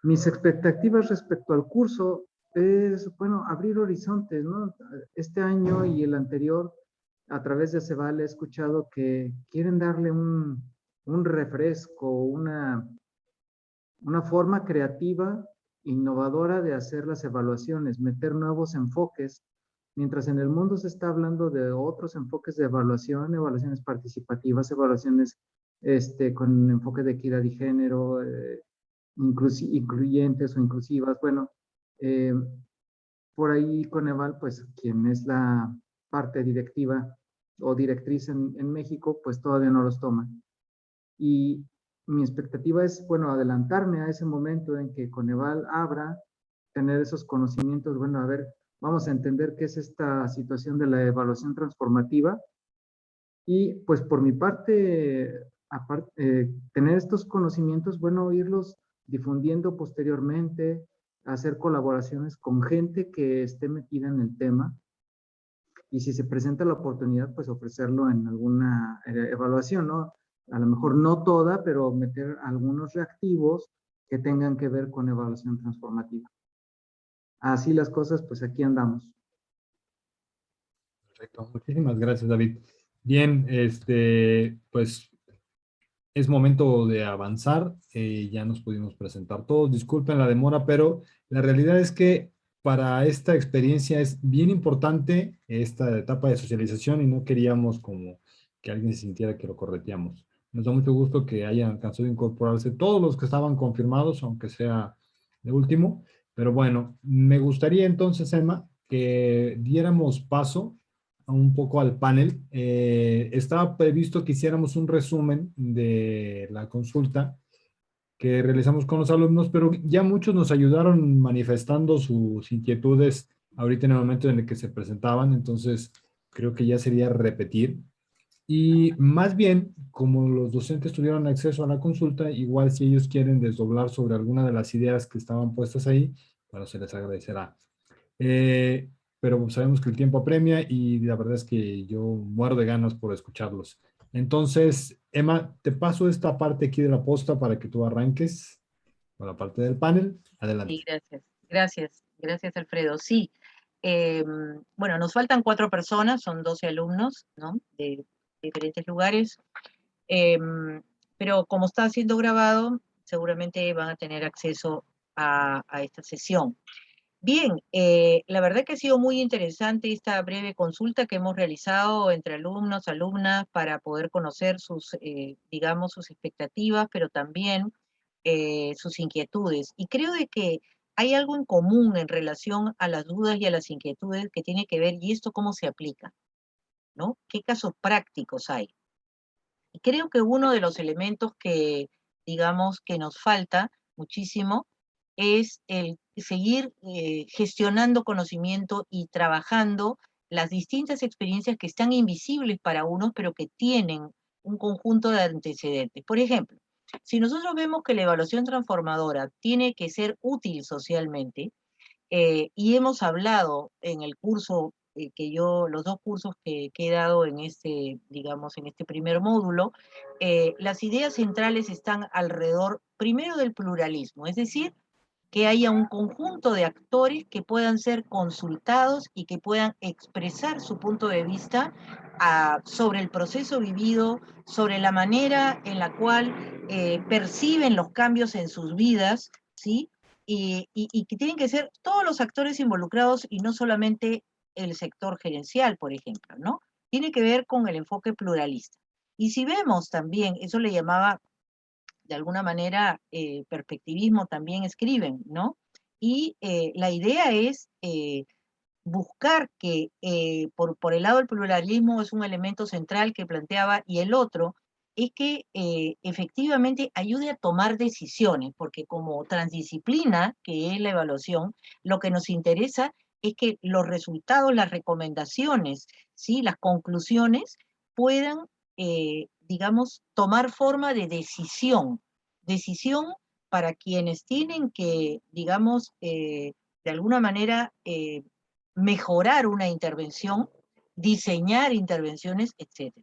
Mis expectativas respecto al curso es, bueno, abrir horizontes, ¿no? Este año y el anterior, a través de CEVAL he escuchado que quieren darle un refresco, una forma creativa, innovadora de hacer las evaluaciones, meter nuevos enfoques, mientras en el mundo se está hablando de otros enfoques de evaluación, evaluaciones participativas, evaluaciones con enfoque de equidad y género, incluyentes o inclusivas. Bueno, por ahí Coneval, pues quien es la parte directiva o directriz en México, pues todavía no los toma. Y mi expectativa es, bueno, adelantarme a ese momento en que Coneval abra, tener esos conocimientos, bueno, a ver, vamos a entender qué es esta situación de la evaluación transformativa. Y pues por mi parte, tener estos conocimientos, bueno, irlos difundiendo posteriormente, hacer colaboraciones con gente que esté metida en el tema, y si se presenta la oportunidad, pues ofrecerlo en alguna evaluación, ¿no? A lo mejor no toda, pero meter algunos reactivos que tengan que ver con evaluación transformativa. Así las cosas, pues aquí andamos. Perfecto, muchísimas gracias, David. Bien, pues es momento de avanzar. Ya nos pudimos presentar todos. Disculpen la demora, pero la realidad es que para esta experiencia es bien importante esta etapa de socialización y no queríamos como que alguien se sintiera que lo correteamos. Nos da mucho gusto que hayan alcanzado a incorporarse todos los que estaban confirmados, aunque sea de último. Pero bueno, me gustaría entonces, Emma, que diéramos paso un poco al panel. Estaba previsto que hiciéramos un resumen de la consulta que realizamos con los alumnos, pero ya muchos nos ayudaron manifestando sus inquietudes ahorita en el momento en el que se presentaban, entonces creo que ya sería repetir. Y más bien, como los docentes tuvieron acceso a la consulta, igual si ellos quieren desdoblar sobre alguna de las ideas que estaban puestas ahí, bueno, se les agradecerá. Pero sabemos que el tiempo apremia y la verdad es que yo muero de ganas por escucharlos. Entonces, Emma, te paso esta parte aquí de la posta para que tú arranques con la parte del panel. Adelante. Sí, gracias, Alfredo. Sí, bueno, nos faltan 4 personas, son 12 alumnos, ¿no? De diferentes lugares, pero como está siendo grabado, seguramente van a tener acceso a esta sesión. Bien, la verdad que ha sido muy interesante esta breve consulta que hemos realizado entre alumnos, alumnas, para poder conocer sus, digamos, sus expectativas, pero también sus inquietudes. Y creo de que hay algo en común en relación a las dudas y a las inquietudes que tiene que ver, ¿y esto cómo se aplica? ¿No? ¿Qué casos prácticos hay? Y creo que uno de los elementos que, digamos, que nos falta muchísimo es el seguir gestionando conocimiento y trabajando las distintas experiencias que están invisibles para unos, pero que tienen un conjunto de antecedentes. Por ejemplo, si nosotros vemos que la evaluación transformadora tiene que ser útil socialmente, y hemos hablado en el curso los 2 cursos que he dado en este, digamos, en este primer módulo, las ideas centrales están alrededor, primero, del pluralismo, es decir, que haya un conjunto de actores que puedan ser consultados y que puedan expresar su punto de vista sobre el proceso vivido, sobre la manera en la cual perciben los cambios en sus vidas, ¿sí? Y que tienen que ser todos los actores involucrados y no solamente el sector gerencial, por ejemplo, ¿no? Tiene que ver con el enfoque pluralista. Y si vemos también, eso le llamaba de alguna manera perspectivismo, también escriben, ¿no? Y la idea es buscar que por el lado del pluralismo es un elemento central que planteaba, y el otro es que efectivamente ayude a tomar decisiones, porque como transdisciplina, que es la evaluación, lo que nos interesa es que los resultados, las recomendaciones, ¿sí? Las conclusiones puedan, digamos, tomar forma de decisión para quienes tienen que, digamos, de alguna manera mejorar una intervención, diseñar intervenciones, etc.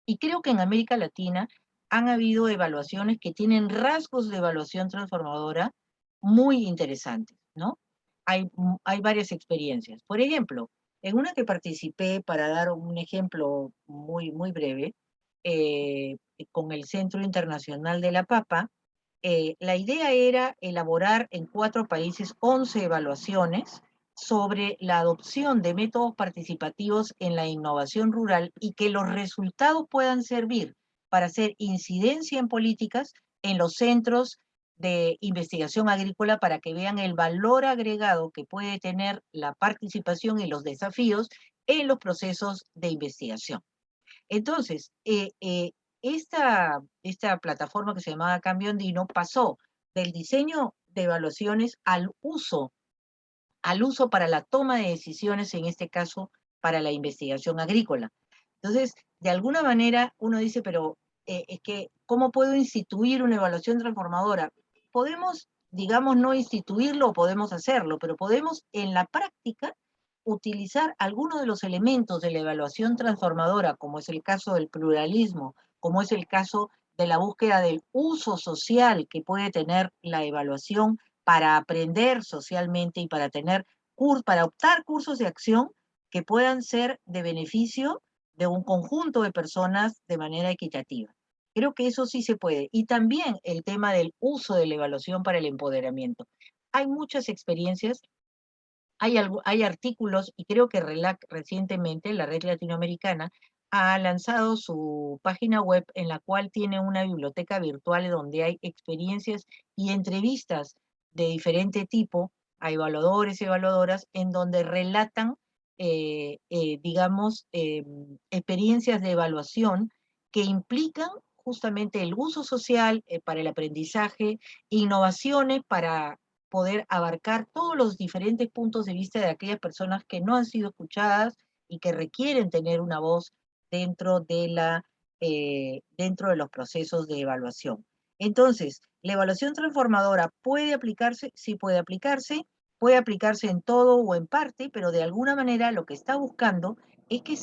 Y creo que en América Latina han habido evaluaciones que tienen rasgos de evaluación transformadora muy interesantes, ¿no? Hay varias experiencias. Por ejemplo, en una que participé, para dar un ejemplo muy, muy breve, con el Centro Internacional de la Papa, la idea era elaborar en 4 países 11 evaluaciones sobre la adopción de métodos participativos en la innovación rural y que los resultados puedan servir para hacer incidencia en políticas en los centros de investigación agrícola para que vean el valor agregado que puede tener la participación y los desafíos en los procesos de investigación. Entonces, esta plataforma que se llamaba Cambio Andino pasó del diseño de evaluaciones al uso para la toma de decisiones, en este caso, para la investigación agrícola. Entonces, de alguna manera, uno dice, pero es que, ¿cómo puedo instituir una evaluación transformadora? Podemos, digamos, no instituirlo o podemos hacerlo, pero podemos en la práctica utilizar algunos de los elementos de la evaluación transformadora, como es el caso del pluralismo, como es el caso de la búsqueda del uso social que puede tener la evaluación para aprender socialmente y para para optar cursos de acción que puedan ser de beneficio de un conjunto de personas de manera equitativa. Creo que eso sí se puede. Y también el tema del uso de la evaluación para el empoderamiento. Hay muchas experiencias, hay artículos, y creo que RELAC recientemente, la Red Latinoamericana, ha lanzado su página web en la cual tiene una biblioteca virtual donde hay experiencias y entrevistas de diferente tipo a evaluadores y evaluadoras en donde relatan, digamos, experiencias de evaluación que implican justamente el uso social para el aprendizaje, innovaciones para poder abarcar todos los diferentes puntos de vista de aquellas personas que no han sido escuchadas y que requieren tener una voz dentro de los procesos de evaluación. Entonces, ¿la evaluación transformadora puede aplicarse? Sí puede aplicarse en todo o en parte, pero de alguna manera lo que está buscando es que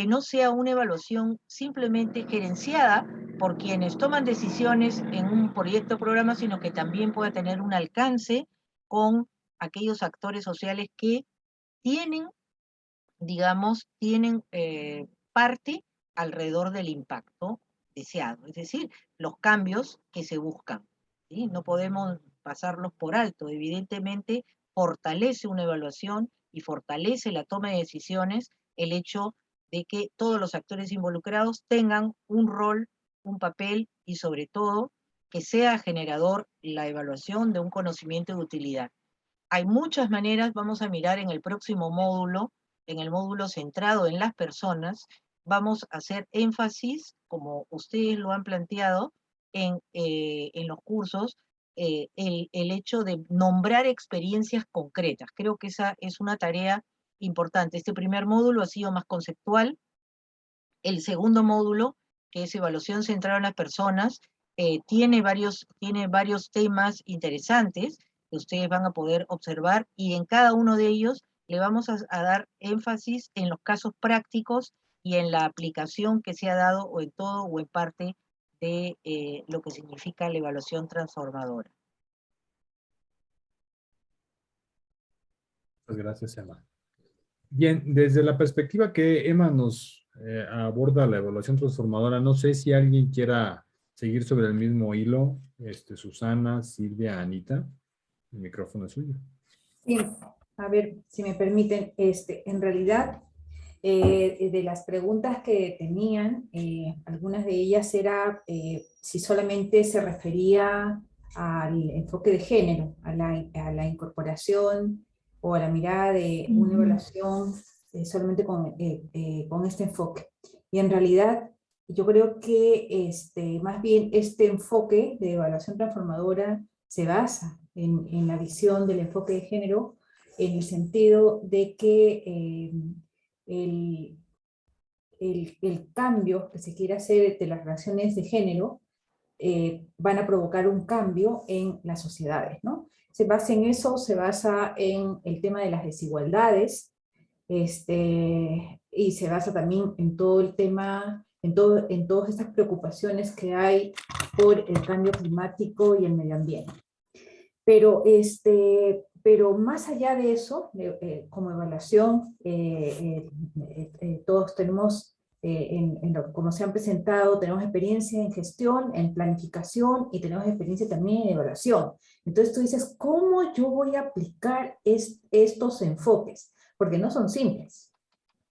no sea una evaluación simplemente gerenciada por quienes toman decisiones en un proyecto o programa, sino que también pueda tener un alcance con aquellos actores sociales que tienen, digamos, parte alrededor del impacto deseado, es decir, los cambios que se buscan, ¿sí? No podemos pasarlos por alto. Evidentemente, fortalece una evaluación y fortalece la toma de decisiones el hecho de que todos los actores involucrados tengan un rol, un papel y sobre todo que sea generador la evaluación de un conocimiento de utilidad. Hay muchas maneras, vamos a mirar en el próximo módulo, en el módulo centrado en las personas, vamos a hacer énfasis, como ustedes lo han planteado en los cursos, el hecho de nombrar experiencias concretas. Creo que esa es una tarea importante. Este primer módulo ha sido más conceptual. El segundo módulo, que es evaluación centrada en las personas, tiene varios temas interesantes que ustedes van a poder observar y en cada uno de ellos le vamos a dar énfasis en los casos prácticos y en la aplicación que se ha dado o en todo o en parte de lo que significa la evaluación transformadora. Muchas gracias, Emma. Bien, desde la perspectiva que Emma nos aborda la evaluación transformadora, no sé si alguien quiera seguir sobre el mismo hilo, Susana, Silvia, Anita, el micrófono es suyo. Sí, a ver, si me permiten, en realidad, de las preguntas que tenían, algunas de ellas era si solamente se refería al enfoque de género, a la incorporación o a la mirada de una evaluación solamente con este enfoque. Y en realidad, yo creo que más bien este enfoque de evaluación transformadora se basa en la visión del enfoque de género, en el sentido de que el cambio que se quiere hacer de las relaciones de género van a provocar un cambio en las sociedades, ¿no? Se basa en eso, se basa en el tema de las desigualdades, y se basa también en todo el tema, en todas estas preocupaciones que hay por el cambio climático y el medio ambiente. Pero más allá de eso, como evaluación, todos tenemos, como se han presentado, tenemos experiencia en gestión, en planificación y tenemos experiencia también en evaluación. Entonces tú dices, ¿cómo yo voy a aplicar estos enfoques? Porque no son simples.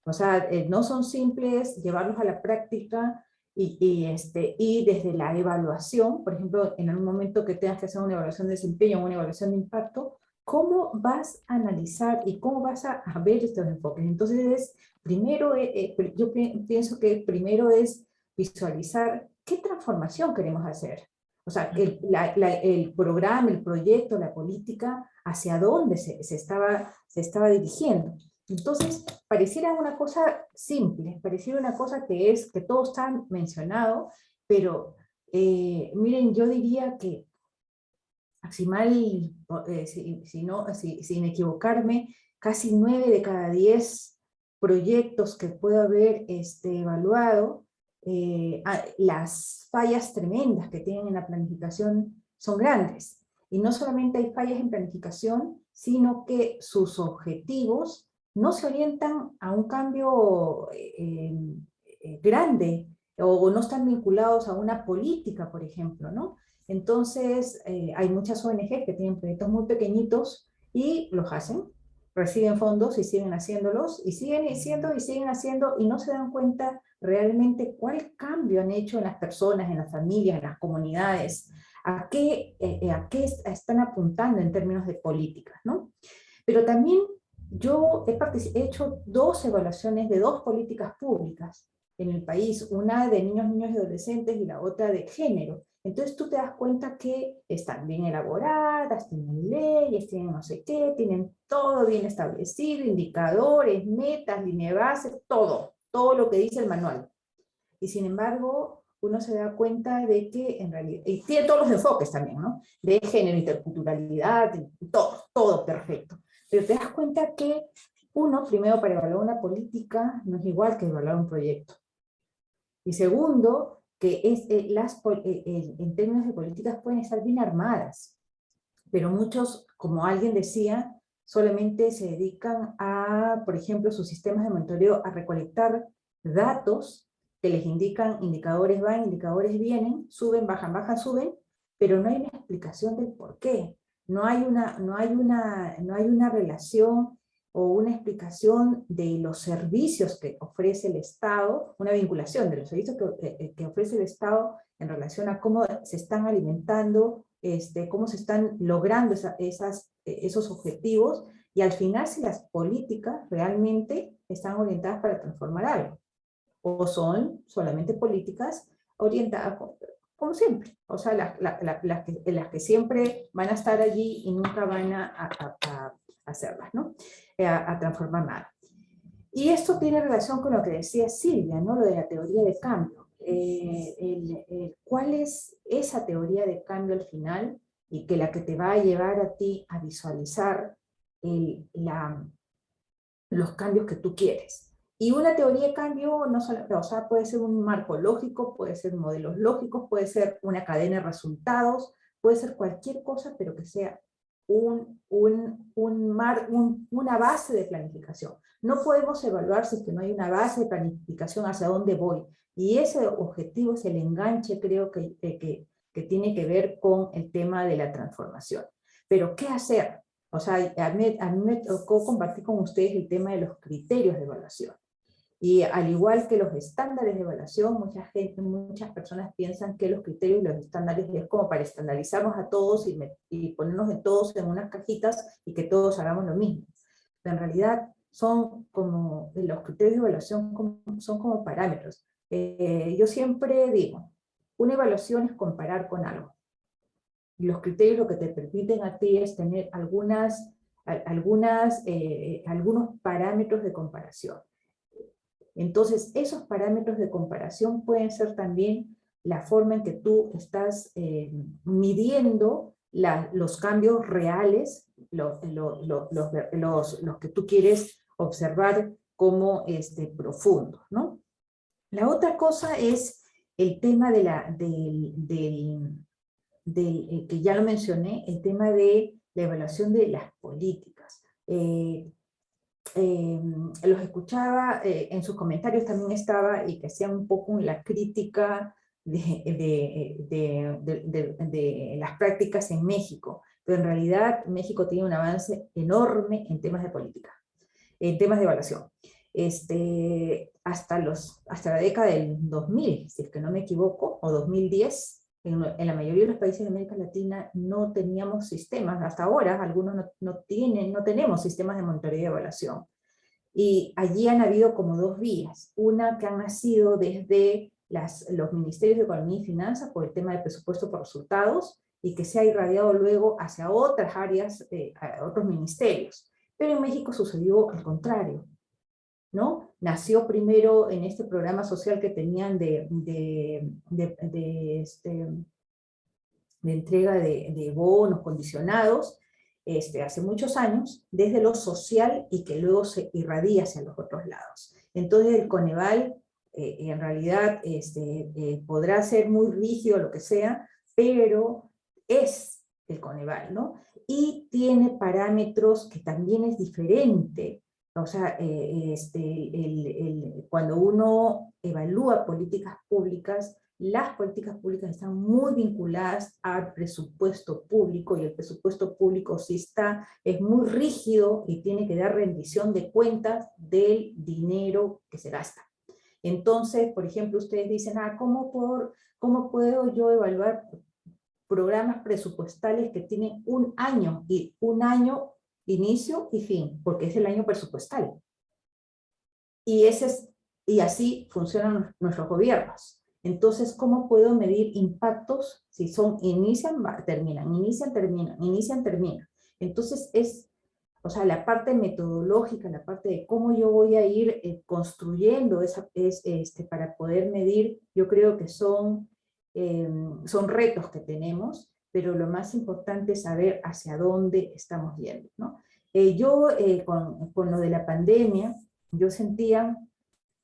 O sea, no son simples llevarlos a la práctica y desde la evaluación, por ejemplo, en algún momento que tengas que hacer una evaluación de desempeño o una evaluación de impacto, ¿cómo vas a analizar y cómo vas a ver estos enfoques? Entonces, primero, yo pienso que primero es visualizar qué transformación queremos hacer. O sea, el programa, el proyecto, la política, hacia dónde se estaba dirigiendo. Entonces, pareciera una cosa simple, pareciera una cosa que todos están mencionados, pero miren, yo diría que, sin equivocarme, casi 9 de cada 10 proyectos que puedo haber evaluado, las fallas tremendas que tienen en la planificación son grandes. Y no solamente hay fallas en planificación, sino que sus objetivos no se orientan a un cambio grande, o no están vinculados a una política, por ejemplo, ¿no? Entonces, hay muchas ONG que tienen proyectos muy pequeñitos y los hacen, reciben fondos y siguen haciéndolos, y siguen haciendo, y siguen haciendo, y no se dan cuenta realmente cuál cambio han hecho en las personas, en las familias, en las comunidades, a qué están apuntando en términos de políticas, ¿no? Pero también yo he hecho 2 evaluaciones de 2 políticas públicas en el país, una de niños, niñas y adolescentes y la otra de género. Entonces tú te das cuenta que están bien elaboradas, tienen leyes, tienen no sé qué, tienen todo bien establecido, indicadores, metas, línea de base, todo lo que dice el manual. Y sin embargo, uno se da cuenta de que en realidad, y tiene todos los enfoques también, ¿no? De género, interculturalidad, todo perfecto. Pero te das cuenta que uno, primero, para evaluar una política no es igual que evaluar un proyecto. Y segundo, que en términos de políticas pueden estar bien armadas, pero muchos, como alguien decía, solamente se dedican a, por ejemplo, sus sistemas de monitoreo, a recolectar datos que les indican indicadores van, indicadores vienen, suben, bajan, bajan, suben, pero no hay una explicación del por qué. No hay una relación o una explicación de los servicios que ofrece el Estado, una vinculación de los servicios que ofrece el Estado en relación a cómo se están alimentando, cómo se están logrando esos objetivos, y al final si las políticas realmente están orientadas para transformar algo, o son solamente políticas orientadas, como siempre, o sea, las que siempre van a estar allí y nunca van a hacerlas, ¿no? A transformar nada. Y esto tiene relación con lo que decía Silvia, ¿no? Lo de la teoría de cambio. ¿Cuál es esa teoría de cambio al final? Y que la que te va a llevar a ti a visualizar los cambios que tú quieres. Y una teoría de cambio no solo, o sea, puede ser un marco lógico, puede ser modelos lógicos, puede ser una cadena de resultados, puede ser cualquier cosa, pero que sea una base de planificación. No podemos evaluar si es que no hay una base de planificación hacia dónde voy. Y ese objetivo es el enganche, creo que tiene que ver con el tema de la transformación. Pero, ¿qué hacer? O sea, a mí me tocó compartir con ustedes el tema de los criterios de evaluación. Y al igual que los estándares de evaluación, muchas personas piensan que los criterios y los estándares es como para estandarizarnos a todos y ponernos todos en unas cajitas y que todos hagamos lo mismo. Pero en realidad son como, los criterios de evaluación son como parámetros. Yo siempre digo, una evaluación es comparar con algo. Y los criterios lo que te permiten a ti es tener algunos parámetros de comparación. Entonces, esos parámetros de comparación pueden ser también la forma en que tú estás midiendo los cambios reales, los que tú quieres observar como profundos, ¿no? La otra cosa es el tema que ya lo mencioné, el tema de la evaluación de las políticas. Los escuchaba, en sus comentarios también estaba, y que hacían un poco la crítica de las prácticas en México, pero en realidad México tiene un avance enorme en temas de política, en temas de evaluación. Hasta la década del 2000, si es que no me equivoco, o 2010, en la mayoría de los países de América Latina no teníamos sistemas, hasta ahora algunos no tenemos sistemas de monitoreo y evaluación. Y allí han habido como 2 vías, una que han nacido desde los ministerios de Economía y Finanzas por el tema de presupuesto por resultados, y que se ha irradiado luego hacia otras áreas, a otros ministerios. Pero en México sucedió al contrario, ¿no? Nació primero en este programa social que tenían de entrega de bonos condicionados, hace muchos años, desde lo social y que luego se irradia hacia los otros lados. Entonces el Coneval, en realidad, podrá ser muy rígido, lo que sea, pero es el Coneval, ¿no? Y tiene parámetros que también es diferente. O sea, cuando uno evalúa políticas públicas, las políticas públicas están muy vinculadas al presupuesto público, y el presupuesto público sí es muy rígido y tiene que dar rendición de cuentas del dinero que se gasta. Entonces, por ejemplo, ustedes dicen, ¿cómo puedo yo evaluar programas presupuestales que tienen un año inicio y fin? Porque es el año presupuestal. Y así funcionan nuestros gobiernos. Entonces, ¿cómo puedo medir impactos si son inician, terminan, inician, terminan, inician, terminan? Entonces o sea, la parte metodológica, la parte de cómo yo voy a ir construyendo para poder medir, yo creo que son retos que tenemos, pero lo más importante es saber hacia dónde estamos yendo, ¿no? Con lo de la pandemia, yo sentía,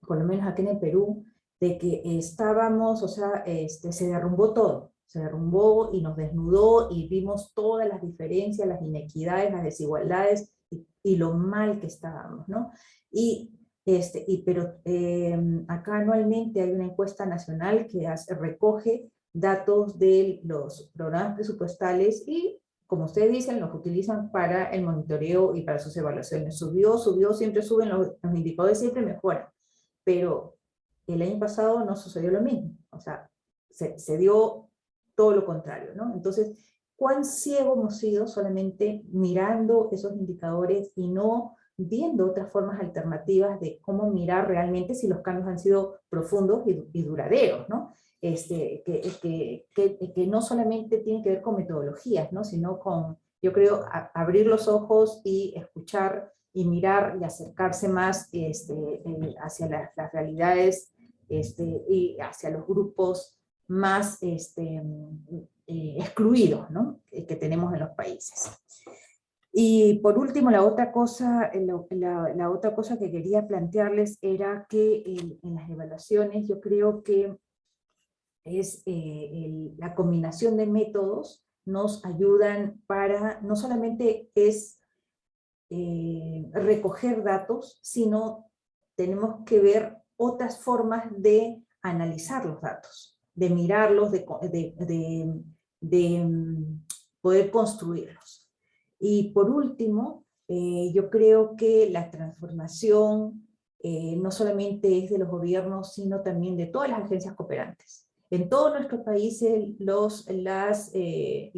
por lo menos aquí en el Perú, de que estábamos, o sea, se derrumbó todo, se derrumbó y nos desnudó y vimos todas las diferencias, las inequidades, las desigualdades y lo mal que estábamos, ¿no? Pero acá anualmente hay una encuesta nacional que recoge datos de los programas presupuestales y, como ustedes dicen, los utilizan para el monitoreo y para sus evaluaciones. Subió, siempre suben los indicadores, siempre mejoran, pero el año pasado no sucedió lo mismo, o sea, se dio todo lo contrario, ¿no? Entonces, ¿cuán ciego hemos sido solamente mirando esos indicadores y no viendo otras formas alternativas de cómo mirar realmente si los cambios han sido profundos y duraderos, ¿no? Que no solamente tienen que ver con metodologías, ¿no? Sino con, yo creo, abrir los ojos y escuchar y mirar y acercarse más hacia las realidades y hacia los grupos más excluidos, ¿no? que tenemos en los países. Y por último, la otra cosa que quería plantearles era que en las evaluaciones yo creo que la combinación de métodos nos ayudan para, no solamente es recoger datos, sino tenemos que ver otras formas de analizar los datos, de mirarlos, de poder construirlos. Y por último, yo creo que la transformación no solamente es de los gobiernos, sino también de todas las agencias cooperantes. En todos nuestros países, las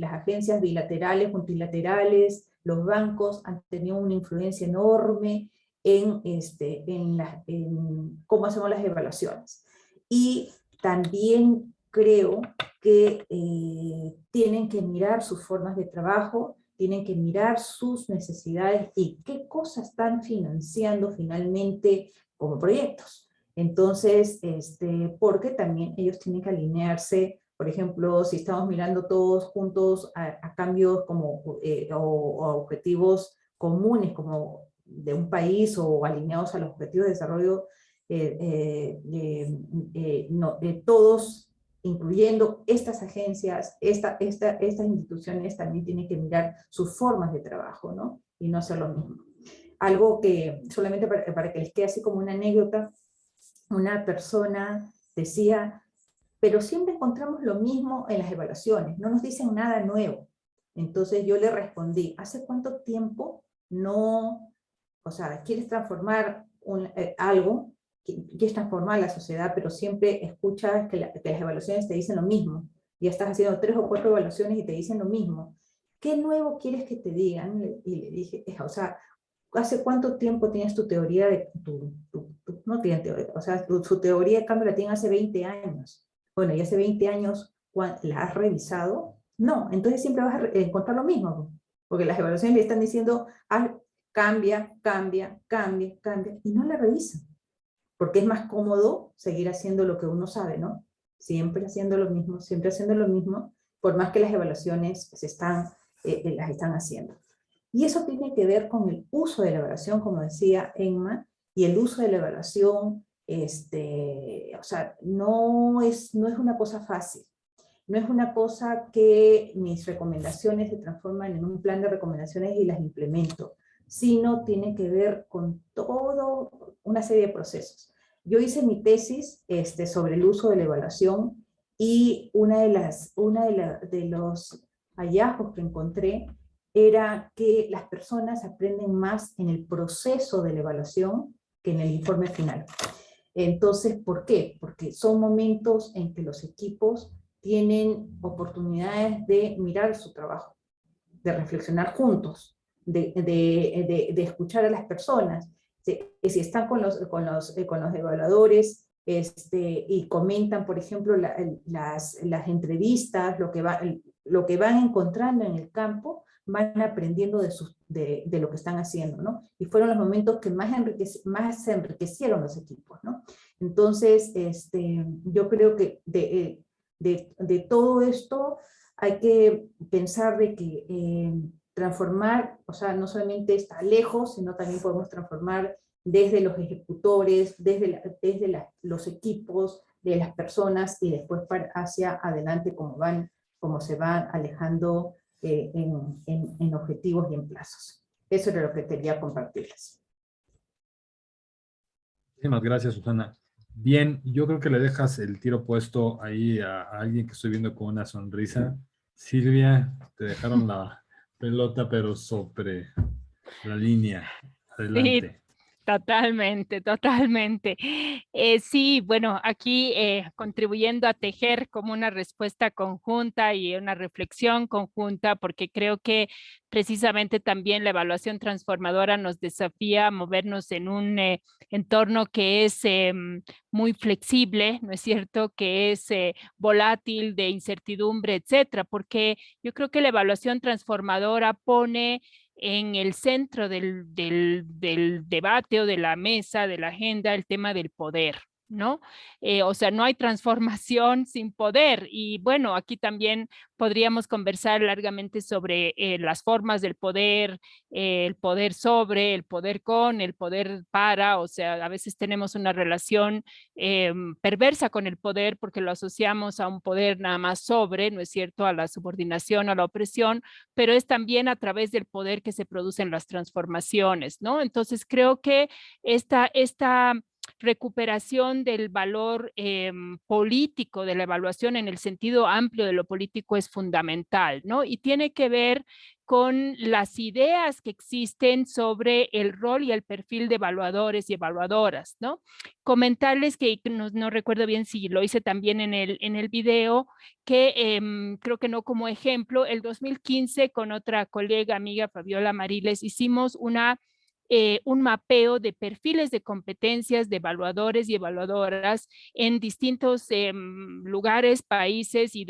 agencias bilaterales, multilaterales, los bancos han tenido una influencia enorme en cómo hacemos las evaluaciones. Y también creo que tienen que mirar sus formas de trabajo, tienen que mirar sus necesidades y qué cosas están financiando finalmente como proyectos. Entonces, porque también ellos tienen que alinearse, por ejemplo, si estamos mirando todos juntos a cambios como, o a objetivos comunes como de un país o alineados a los objetivos de desarrollo, todos, incluyendo estas agencias, estas instituciones también tienen que mirar sus formas de trabajo, ¿no? Y no hacer lo mismo. Algo que, solamente para que les quede así como una anécdota, una persona decía, pero siempre encontramos lo mismo en las evaluaciones, no nos dicen nada nuevo. Entonces yo le respondí, ¿hace cuánto tiempo no, o sea, quieres transformar algo, quieres transformar la sociedad, pero siempre escuchas que las evaluaciones te dicen lo mismo? Ya estás haciendo 3 o 4 evaluaciones y te dicen lo mismo. ¿Qué nuevo quieres que te digan? Y le dije, o sea, ¿hace cuánto tiempo tienes tu teoría de no tienes teoría, o sea, su teoría de cambio la tienen hace 20 años? Bueno, y hace 20 años, ¿la has revisado? No, entonces siempre vas a encontrar lo mismo, porque las evaluaciones le están diciendo, cambia, cambia, cambia, cambia, y no la revisan, porque es más cómodo seguir haciendo lo que uno sabe, ¿no? Siempre haciendo lo mismo, por más que las evaluaciones las están haciendo. Y eso tiene que ver con el uso de la evaluación, como decía Emma, y el uso de la evaluación, o sea, no es una cosa fácil. No es una cosa que mis recomendaciones se transforman en un plan de recomendaciones y las implemento, sino tiene que ver con todo una serie de procesos. Yo hice mi tesis sobre el uso de la evaluación y uno de los hallazgos que encontré era que las personas aprenden más en el proceso de la evaluación que en el informe final. Entonces, ¿por qué? Porque son momentos en que los equipos tienen oportunidades de mirar su trabajo, de reflexionar juntos, de escuchar a las personas. Si están con los evaluadores y comentan, por ejemplo, las entrevistas, lo que van encontrando en el campo, van aprendiendo de lo que están haciendo, ¿no? Y fueron los momentos que más se enriquecieron los equipos, ¿no? Entonces, yo creo que de todo esto hay que pensar de que transformar, o sea, no solamente está lejos, sino también podemos transformar desde los ejecutores, desde los equipos, de las personas, y después hacia adelante como se van alejando en objetivos y en plazos. Eso era lo que quería compartirles. Muchísimas gracias, Susana. Bien, yo creo que le dejas el tiro puesto ahí a alguien que estoy viendo con una sonrisa. Silvia, te dejaron la pelota, pero sobre la línea. Adelante. Sí, totalmente, totalmente. Sí, bueno, aquí contribuyendo a tejer como una respuesta conjunta y una reflexión conjunta, porque creo que precisamente también la evaluación transformadora nos desafía a movernos en un entorno que es muy flexible, ¿no es cierto? Que es volátil, de incertidumbre, etcétera, porque yo creo que la evaluación transformadora pone en el centro del debate o de la mesa, de la agenda, el tema del poder, ¿no? O sea, no hay transformación sin poder. Y bueno, aquí también podríamos conversar largamente sobre las formas del poder, el poder sobre, el poder con, el poder para. O sea, a veces tenemos una relación perversa con el poder porque lo asociamos a un poder nada más sobre, ¿no es cierto?, a la subordinación, a la opresión, pero es también a través del poder que se producen las transformaciones, ¿no? Entonces creo que esta recuperación del valor político de la evaluación en el sentido amplio de lo político es fundamental, ¿no? Y tiene que ver con las ideas que existen sobre el rol y el perfil de evaluadores y evaluadoras, ¿no? Comentarles que no recuerdo bien si lo hice también en el video, que creo que no como ejemplo, el 2015 con otra colega, amiga Fabiola Mariles, hicimos un mapeo de perfiles de competencias de evaluadores y evaluadoras en distintos lugares, países y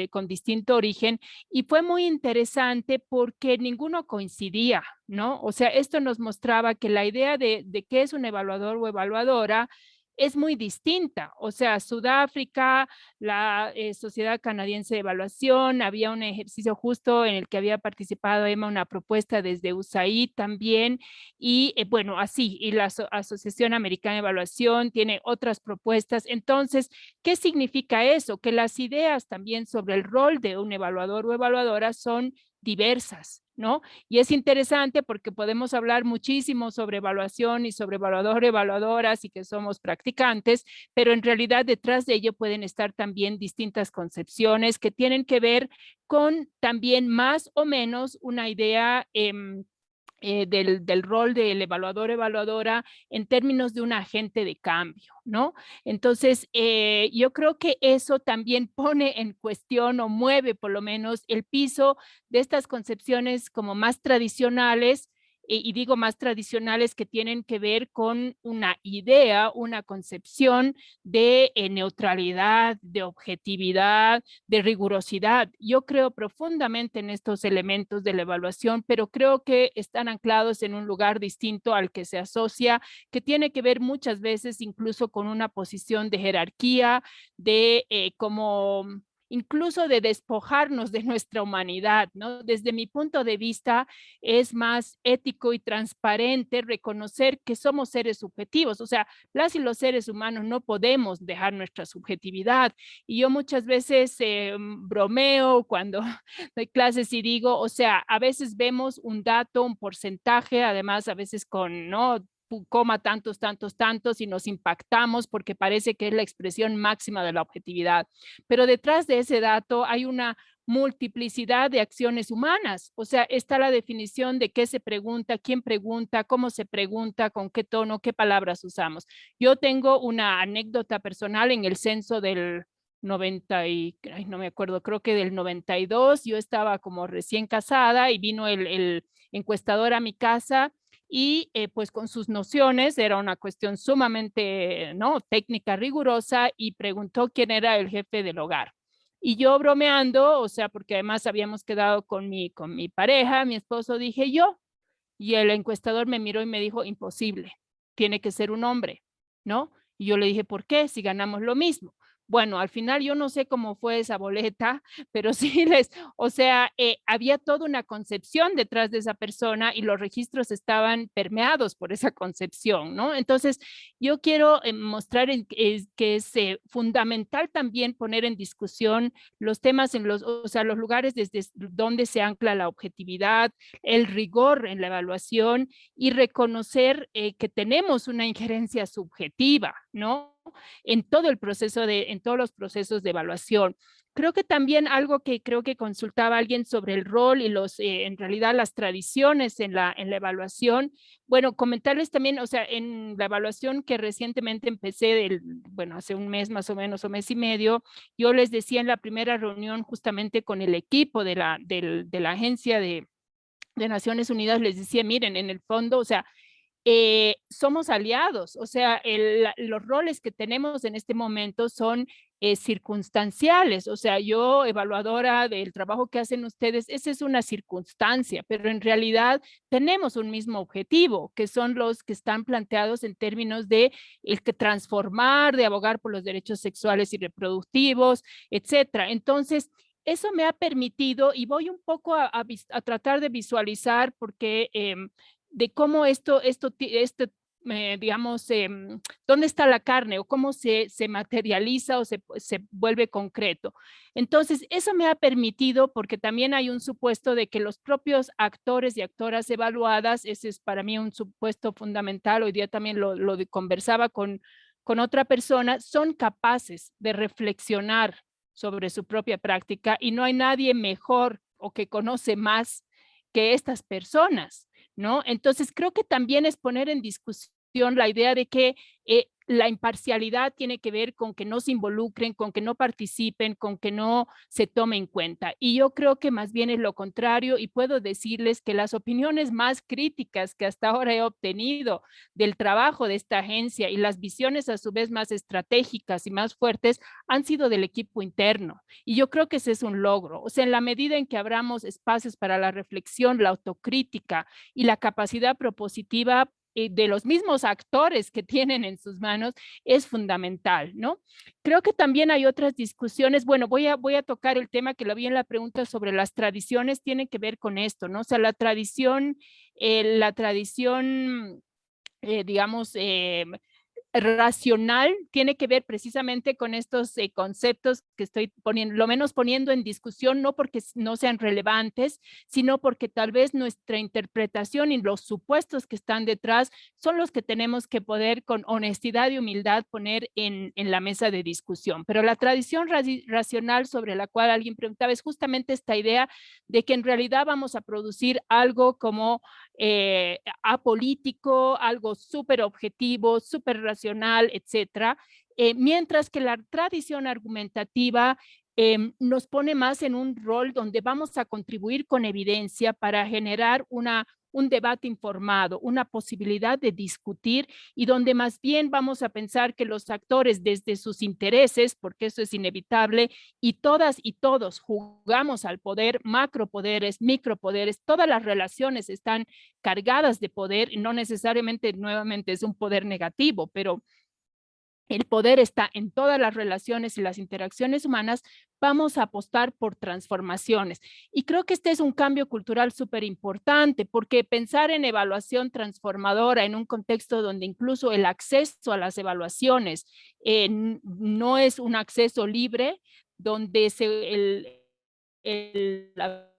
con distinto origen, y fue muy interesante porque ninguno coincidía, ¿no? O sea, esto nos mostraba que la idea de qué es un evaluador o evaluadora es muy distinta. O sea, Sudáfrica, la Sociedad Canadiense de Evaluación, había un ejercicio justo en el que había participado Emma, una propuesta desde USAID también, y bueno, así, y la Asociación Americana de Evaluación tiene otras propuestas. Entonces, ¿qué significa eso? Que las ideas también sobre el rol de un evaluador o evaluadora son diversas, ¿no? Y es interesante porque podemos hablar muchísimo sobre evaluación y sobre evaluador, evaluadoras y que somos practicantes, pero en realidad detrás de ello pueden estar también distintas concepciones que tienen que ver con también más o menos una idea del rol del evaluador evaluadora en términos de un agente de cambio, ¿no? Entonces, yo creo que eso también pone en cuestión o mueve por lo menos el piso de estas concepciones como más tradicionales y digo más tradicionales, que tienen que ver con una idea, una concepción de neutralidad, de objetividad, de rigurosidad. Yo creo profundamente en estos elementos de la evaluación, pero creo que están anclados en un lugar distinto al que se asocia, que tiene que ver muchas veces incluso con una posición de jerarquía, de como incluso de despojarnos de nuestra humanidad, ¿no? Desde mi punto de vista, es más ético y transparente reconocer que somos seres subjetivos. O sea, las y los seres humanos no podemos dejar nuestra subjetividad. Y yo muchas veces bromeo cuando doy clases y digo, o sea, a veces vemos un dato, un porcentaje, además a veces con, ¿no?, coma tantos, tantos, tantos, y nos impactamos porque parece que es la expresión máxima de la objetividad. Pero detrás de ese dato hay una multiplicidad de acciones humanas. O sea, está la definición de qué se pregunta, quién pregunta, cómo se pregunta, con qué tono, qué palabras usamos. Yo tengo una anécdota personal en el censo del 90 y, ay, no me acuerdo, creo que del 92, yo estaba como recién casada y vino el encuestador a mi casa y pues con sus nociones, era una cuestión sumamente, ¿no?, técnica, rigurosa, y preguntó quién era el jefe del hogar. Y yo bromeando, o sea, porque además habíamos quedado con mi pareja, mi esposo, dije yo, y el encuestador me miró y me dijo, imposible, tiene que ser un hombre, ¿no? Y yo le dije, ¿por qué? Si ganamos lo mismo. Bueno, al final yo no sé cómo fue esa boleta, pero sí o sea, había toda una concepción detrás de esa persona y los registros estaban permeados por esa concepción, ¿no? Entonces, yo quiero mostrar que es fundamental también poner en discusión los temas o sea, los lugares desde donde se ancla la objetividad, el rigor en la evaluación y reconocer que tenemos una injerencia subjetiva, ¿no?, en todo el proceso en todos los procesos de evaluación. Creo que también algo que creo que consultaba alguien sobre el rol y en realidad las tradiciones en la evaluación. Bueno, comentarles también, o sea, en la evaluación que recientemente empecé, bueno, hace un mes más o menos, o mes y medio, yo les decía en la primera reunión justamente con el equipo de la agencia de Naciones Unidas, les decía, miren, en el fondo, o sea, somos aliados, o sea, los roles que tenemos en este momento son circunstanciales, o sea, yo, evaluadora del trabajo que hacen ustedes, esa es una circunstancia, pero en realidad tenemos un mismo objetivo, que son los que están planteados en términos de el que transformar, de abogar por los derechos sexuales y reproductivos, etcétera. Entonces, eso me ha permitido, y voy un poco a tratar de visualizar, porque de cómo digamos, dónde está la carne o cómo se materializa o se vuelve concreto. Entonces, eso me ha permitido, porque también hay un supuesto de que los propios actores y actoras evaluadas, ese es para mí un supuesto fundamental, hoy día también lo conversaba con otra persona, son capaces de reflexionar sobre su propia práctica y no hay nadie mejor o que conoce más que estas personas, ¿no? Entonces, creo que también es poner en discusión la idea de que la imparcialidad tiene que ver con que no se involucren, con que no participen, con que no se tome en cuenta. Y yo creo que más bien es lo contrario, y puedo decirles que las opiniones más críticas que hasta ahora he obtenido del trabajo de esta agencia y las visiones a su vez más estratégicas y más fuertes han sido del equipo interno. Y yo creo que ese es un logro. O sea, en la medida en que abramos espacios para la reflexión, la autocrítica y la capacidad propositiva de los mismos actores que tienen en sus manos, es fundamental, ¿no? Creo que también hay otras discusiones. Bueno, voy a tocar el tema que lo vi en la pregunta sobre las tradiciones, tiene que ver con esto, ¿no? O sea, la tradición, digamos, racional tiene que ver precisamente con estos conceptos que estoy poniendo en discusión, no porque no sean relevantes, sino porque tal vez nuestra interpretación y los supuestos que están detrás son los que tenemos que poder con honestidad y humildad poner en la mesa de discusión. Pero la tradición racional sobre la cual alguien preguntaba es justamente esta idea de que en realidad vamos a producir algo como apolítico, algo súper objetivo, súper racional, etcétera, mientras que la tradición argumentativa nos pone más en un rol donde vamos a contribuir con evidencia para generar una un debate informado, una posibilidad de discutir y donde más bien vamos a pensar que los actores desde sus intereses, porque eso es inevitable, y todas y todos jugamos al poder, macropoderes, micropoderes, todas las relaciones están cargadas de poder y no necesariamente nuevamente es un poder negativo, pero el poder está en todas las relaciones y las interacciones humanas, vamos a apostar por transformaciones. Y creo que este es un cambio cultural súper importante, porque pensar en evaluación transformadora en un contexto donde incluso el acceso a las evaluaciones no es un acceso libre, donde a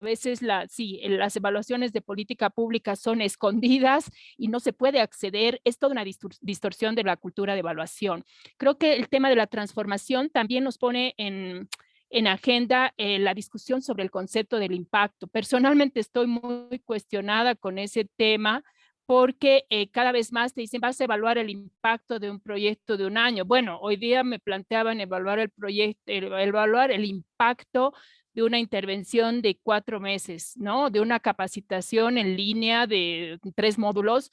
veces las evaluaciones de política pública son escondidas y no se puede acceder, es toda una distorsión de la cultura de evaluación. Creo que el tema de la transformación también nos pone en agenda la discusión sobre el concepto del impacto. Personalmente estoy muy cuestionada con ese tema porque cada vez más te dicen, vas a evaluar el impacto de un proyecto de un año. Bueno, hoy día me planteaban evaluar el impacto de una intervención de 4 meses, ¿no? De una capacitación en línea de 3 módulos.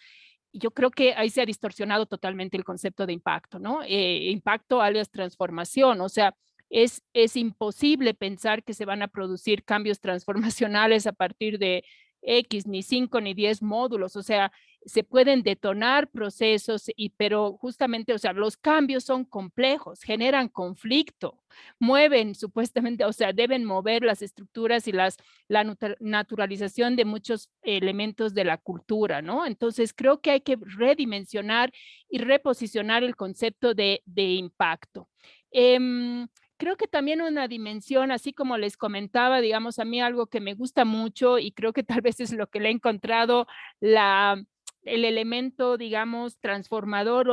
Yo creo que ahí se ha distorsionado totalmente el concepto de impacto, ¿no? Impacto alias transformación, o sea, es imposible pensar que se van a producir cambios transformacionales a partir de X, ni 5 ni 10 módulos, o sea, se pueden detonar procesos, pero justamente, o sea, los cambios son complejos, generan conflicto, mueven supuestamente, o sea, deben mover las estructuras y la naturalización de muchos elementos de la cultura, ¿no? Entonces, creo que hay que redimensionar y reposicionar el concepto de impacto. Creo que también una dimensión, así como les comentaba, digamos, a mí algo que me gusta mucho y creo que tal vez es lo que le he encontrado el elemento, digamos, transformador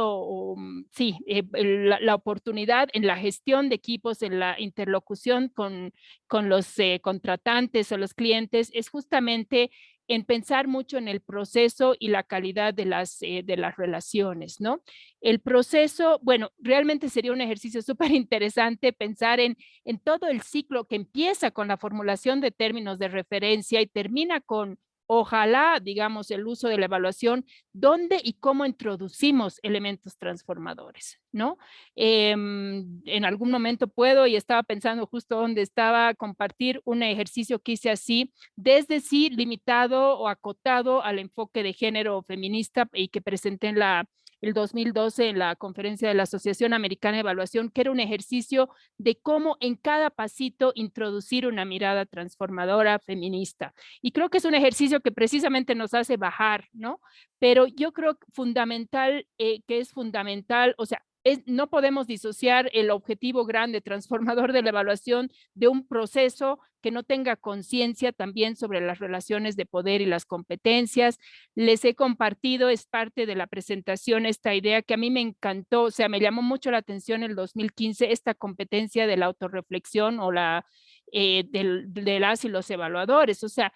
sí, la oportunidad en la gestión de equipos, en la interlocución con los contratantes o los clientes, es justamente en pensar mucho en el proceso y la calidad de las relaciones, ¿no? El proceso, bueno, realmente sería un ejercicio súper interesante pensar en todo el ciclo que empieza con la formulación de términos de referencia y termina con, ojalá, digamos, el uso de la evaluación, dónde y cómo introducimos elementos transformadores, ¿no? En algún momento puedo, y estaba pensando justo donde estaba, compartir un ejercicio que hice así, desde sí limitado o acotado al enfoque de género feminista y que presenté en el 2012 en la conferencia de la Asociación Americana de Evaluación, que era un ejercicio de cómo en cada pasito introducir una mirada transformadora feminista. Y creo que es un ejercicio que precisamente nos hace bajar, ¿no? Pero yo creo fundamental, que es fundamental, o sea, no podemos disociar el objetivo grande transformador de la evaluación de un proceso que no tenga conciencia también sobre las relaciones de poder y las competencias. Les he compartido, es parte de la presentación, esta idea que a mí me encantó, o sea, me llamó mucho la atención el 2015, esta competencia de la autorreflexión o de las y los evaluadores, o sea,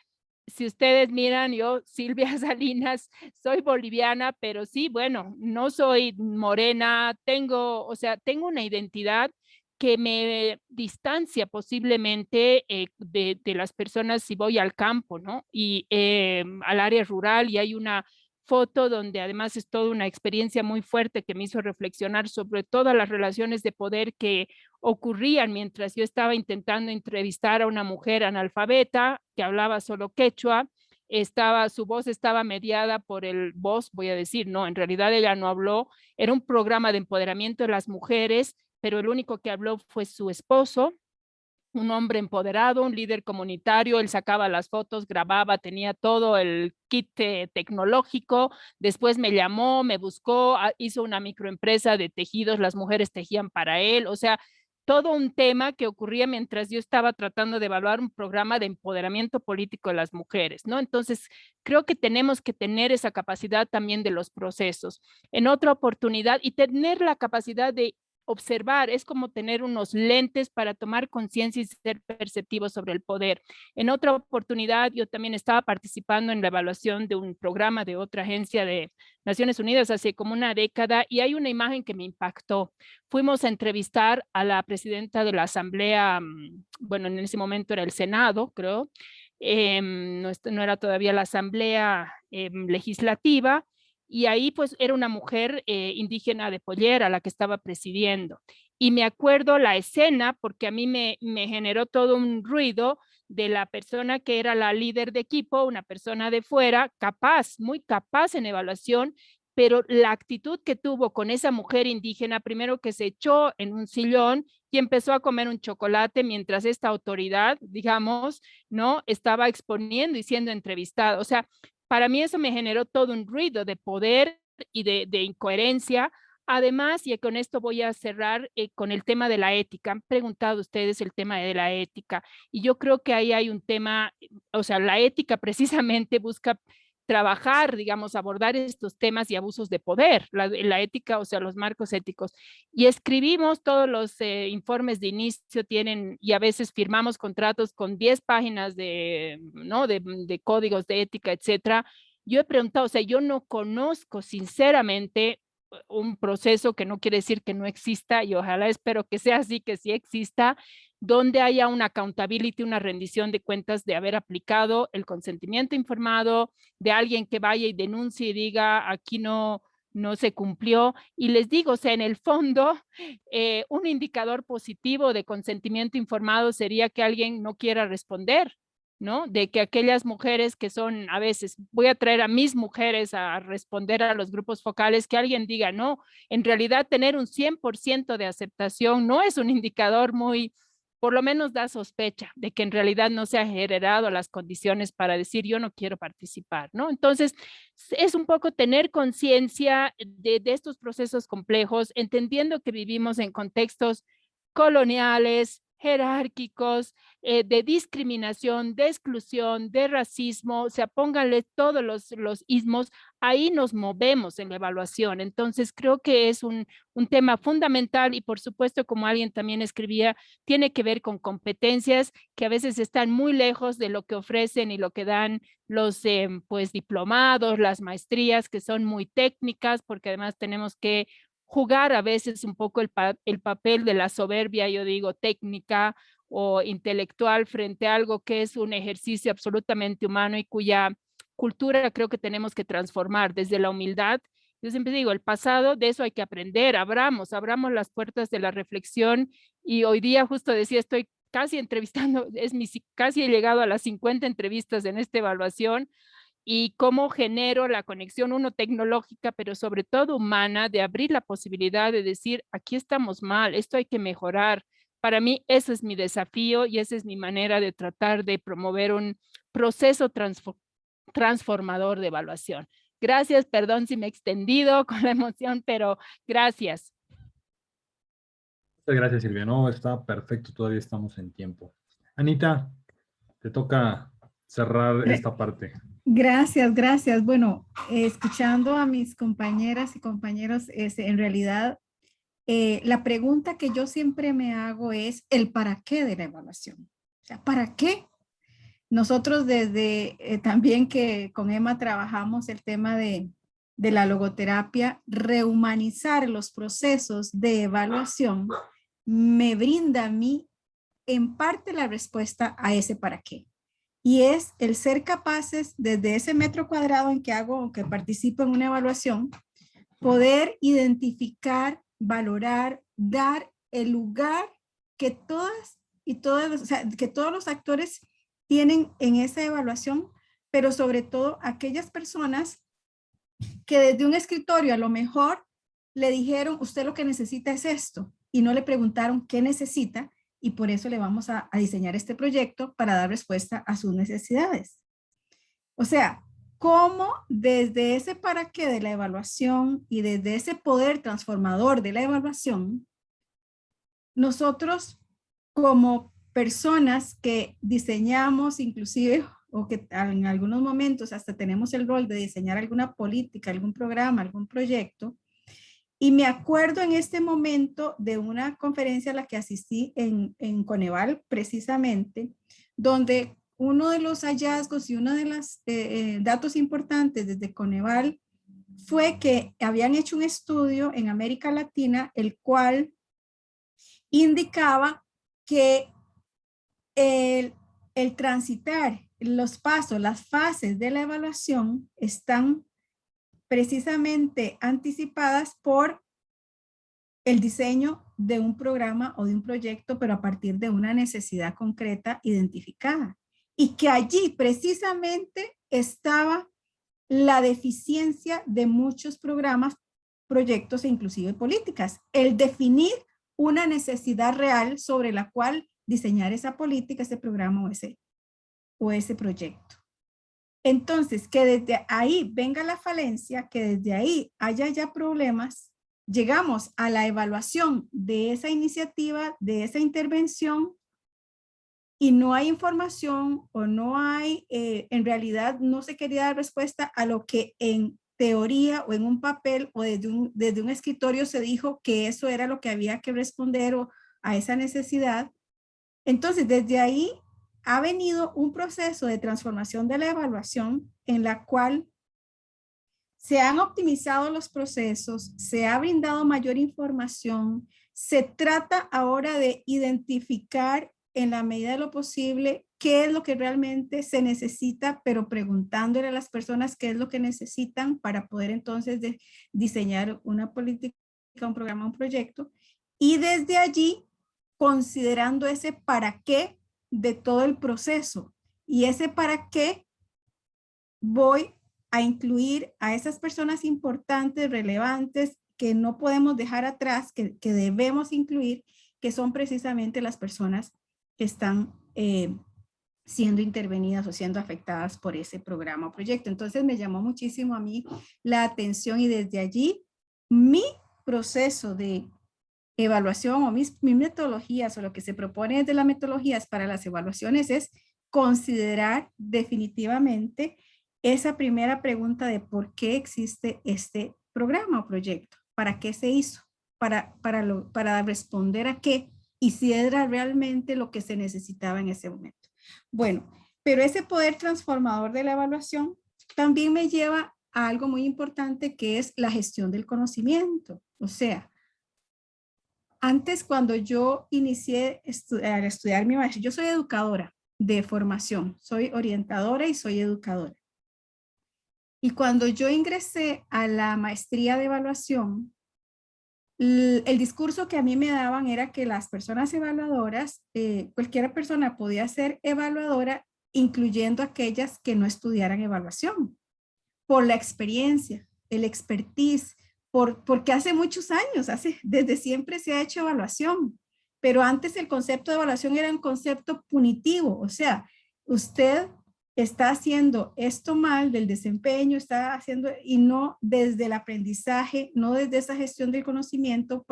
si ustedes miran, yo, Silvia Salinas, soy boliviana, pero sí, bueno, no soy morena, tengo una identidad que me distancia posiblemente de las personas si voy al campo, ¿no? Y al área rural, y hay una foto donde además es toda una experiencia muy fuerte que me hizo reflexionar sobre todas las relaciones de poder que ocurrían mientras yo estaba intentando entrevistar a una mujer analfabeta que hablaba solo quechua. Su voz estaba mediada por voy a decir, no, en realidad ella no habló, era un programa de empoderamiento de las mujeres, pero el único que habló fue su esposo, un hombre empoderado, un líder comunitario, él sacaba las fotos, grababa, tenía todo el kit tecnológico, después me llamó, me buscó, hizo una microempresa de tejidos, las mujeres tejían para él, o sea, todo un tema que ocurría mientras yo estaba tratando de evaluar un programa de empoderamiento político de las mujeres, ¿no? Entonces, creo que tenemos que tener esa capacidad también de los procesos. En otra oportunidad, y tener la capacidad de observar, es como tener unos lentes para tomar conciencia y ser perceptivos sobre el poder. En otra oportunidad, yo también estaba participando en la evaluación de un programa de otra agencia de Naciones Unidas hace como una década y hay una imagen que me impactó. Fuimos a entrevistar a la presidenta de la Asamblea, bueno, en ese momento era el Senado, creo, no era todavía la asamblea legislativa, y ahí pues era una mujer indígena de Pollera la que estaba presidiendo. Y me acuerdo la escena porque a mí me generó todo un ruido de la persona que era la líder de equipo, una persona de fuera, capaz, muy capaz en evaluación, pero la actitud que tuvo con esa mujer indígena, primero que se echó en un sillón y empezó a comer un chocolate mientras esta autoridad, digamos, ¿no? Estaba exponiendo y siendo entrevistada. O sea, para mí eso me generó todo un ruido de poder y de incoherencia. Además, y con esto voy a cerrar con el tema de la ética. Han preguntado ustedes el tema de la ética y yo creo que ahí hay un tema, o sea, la ética precisamente busca trabajar, digamos, abordar estos temas y abusos de poder, la ética, o sea, los marcos éticos. Y escribimos todos los informes de inicio, tienen, y a veces firmamos contratos con 10 páginas de, ¿no? de códigos de ética, etcétera. Yo he preguntado, o sea, yo no conozco sinceramente un proceso, que no quiere decir que no exista, y ojalá espero que sea así, que sí exista, donde haya una accountability, una rendición de cuentas de haber aplicado el consentimiento informado, de alguien que vaya y denuncie y diga aquí no se cumplió. Y les digo, o sea, en el fondo, un indicador positivo de consentimiento informado sería que alguien no quiera responder, ¿no? De que aquellas mujeres que son, a veces, voy a traer a mis mujeres a responder a los grupos focales, que alguien diga, no, en realidad tener un 100% de aceptación no es un indicador muy, por lo menos da sospecha de que en realidad no se han generado las condiciones para decir yo no quiero participar, ¿no? Entonces, es un poco tener conciencia de estos procesos complejos, entendiendo que vivimos en contextos coloniales, jerárquicos, de discriminación, de exclusión, de racismo, o sea, pónganle todos los ismos, ahí nos movemos en la evaluación. Entonces, creo que es un tema fundamental y por supuesto, como alguien también escribía, tiene que ver con competencias que a veces están muy lejos de lo que ofrecen y lo que dan los pues diplomados, las maestrías, que son muy técnicas, porque además tenemos que jugar a veces un poco el papel de la soberbia, yo digo, técnica o intelectual frente a algo que es un ejercicio absolutamente humano y cuya cultura creo que tenemos que transformar desde la humildad. Yo siempre digo, el pasado, de eso hay que aprender, abramos las puertas de la reflexión, y hoy día justo decía, estoy casi entrevistando, casi he llegado a las 50 entrevistas en esta evaluación, y cómo genero la conexión, uno tecnológica, pero sobre todo humana, de abrir la posibilidad de decir, aquí estamos mal, esto hay que mejorar. Para mí, ese es mi desafío y esa es mi manera de tratar de promover un proceso transformador de evaluación. Gracias, perdón si me he extendido con la emoción, pero gracias. Muchas gracias, Silvia. No, está perfecto, todavía estamos en tiempo. Anita, te toca cerrar esta parte. Gracias, gracias. Bueno, escuchando a mis compañeras y compañeros, en realidad, la pregunta que yo siempre me hago es el para qué de la evaluación. O sea, ¿para qué? Nosotros desde también que con Emma trabajamos el tema de la logoterapia, rehumanizar los procesos de evaluación me brinda a mí en parte la respuesta a ese para qué. Y es el ser capaces desde ese metro cuadrado en que hago, que participo en una evaluación, poder identificar, valorar, dar el lugar que todas y todos, o sea, que todos los actores tienen en esa evaluación, pero sobre todo aquellas personas que desde un escritorio a lo mejor le dijeron, usted lo que necesita es esto, y no le preguntaron qué necesita, y por eso le vamos a diseñar este proyecto para dar respuesta a sus necesidades. O sea, cómo desde ese para qué de la evaluación y desde ese poder transformador de la evaluación, nosotros como personas que diseñamos inclusive, o que en algunos momentos hasta tenemos el rol de diseñar alguna política, algún programa, algún proyecto. Y me acuerdo en este momento de una conferencia a la que asistí en Coneval, precisamente, donde uno de los hallazgos y uno de los datos importantes desde Coneval fue que habían hecho un estudio en América Latina, el cual indicaba que el transitar los pasos, las fases de la evaluación están precisamente anticipadas por el diseño de un programa o de un proyecto, pero a partir de una necesidad concreta identificada. Y que allí precisamente estaba la deficiencia de muchos programas, proyectos e inclusive políticas. El definir una necesidad real sobre la cual diseñar esa política, ese programa o ese proyecto. Entonces, que desde ahí venga la falencia, que desde ahí haya ya problemas, llegamos a la evaluación de esa iniciativa, de esa intervención, y no hay información o no hay, en realidad no se quería dar respuesta a lo que en teoría o en un papel o desde un escritorio se dijo que eso era lo que había que responder a esa necesidad. Entonces, desde ahí ha venido un proceso de transformación de la evaluación en la cual se han optimizado los procesos, se ha brindado mayor información, se trata ahora de identificar en la medida de lo posible qué es lo que realmente se necesita, pero preguntándole a las personas qué es lo que necesitan para poder entonces diseñar una política, un programa, un proyecto, y desde allí considerando ese para qué de todo el proceso, y ese para qué voy a incluir a esas personas importantes, relevantes, que no podemos dejar atrás, que debemos incluir, que son precisamente las personas que están siendo intervenidas o siendo afectadas por ese programa o proyecto. Entonces me llamó muchísimo a mí la atención, y desde allí mi proceso de evaluación o mis metodologías o lo que se propone desde las metodologías para las evaluaciones es considerar definitivamente esa primera pregunta de por qué existe este programa o proyecto, para qué se hizo, para responder a qué y si era realmente lo que se necesitaba en ese momento. Bueno, pero ese poder transformador de la evaluación también me lleva a algo muy importante, que es la gestión del conocimiento. O sea, antes, cuando yo inicié a estudiar mi maestría, yo soy educadora de formación, soy orientadora y soy educadora. Y cuando yo ingresé a la maestría de evaluación, el discurso que a mí me daban era que las personas evaluadoras, cualquier persona podía ser evaluadora, incluyendo aquellas que no estudiaran evaluación, por la experiencia, el expertise, porque hace muchos años, desde siempre se ha hecho evaluación, pero antes el concepto de evaluación era un concepto punitivo, o sea, usted está haciendo esto mal del desempeño, está haciendo, y no desde el aprendizaje, no desde esa gestión del conocimiento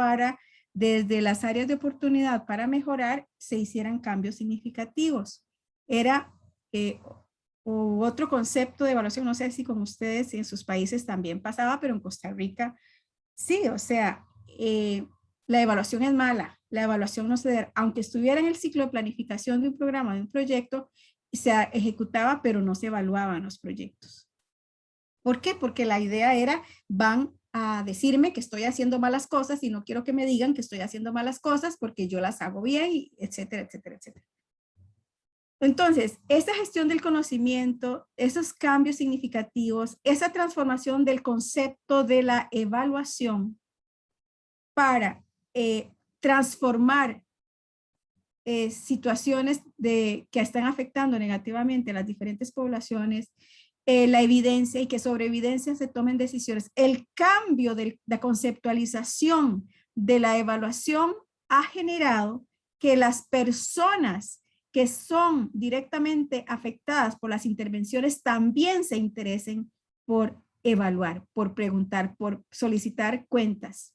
desde las áreas de oportunidad para mejorar, se hicieran cambios significativos. Era otro concepto de evaluación, no sé si con ustedes en sus países también pasaba, pero en Costa Rica sí, o sea, la evaluación es mala, la evaluación no se da, aunque estuviera en el ciclo de planificación de un programa, de un proyecto, se ejecutaba, pero no se evaluaban los proyectos. ¿Por qué? Porque la idea era, van a decirme que estoy haciendo malas cosas y no quiero que me digan que estoy haciendo malas cosas porque yo las hago bien, y etcétera, etcétera, etcétera. Entonces, esa gestión del conocimiento, esos cambios significativos, esa transformación del concepto de la evaluación para transformar situaciones que están afectando negativamente a las diferentes poblaciones, la evidencia, y que sobre evidencia se tomen decisiones. El cambio de la conceptualización de la evaluación ha generado que las personas que son directamente afectadas por las intervenciones también se interesen por evaluar, por preguntar, por solicitar cuentas.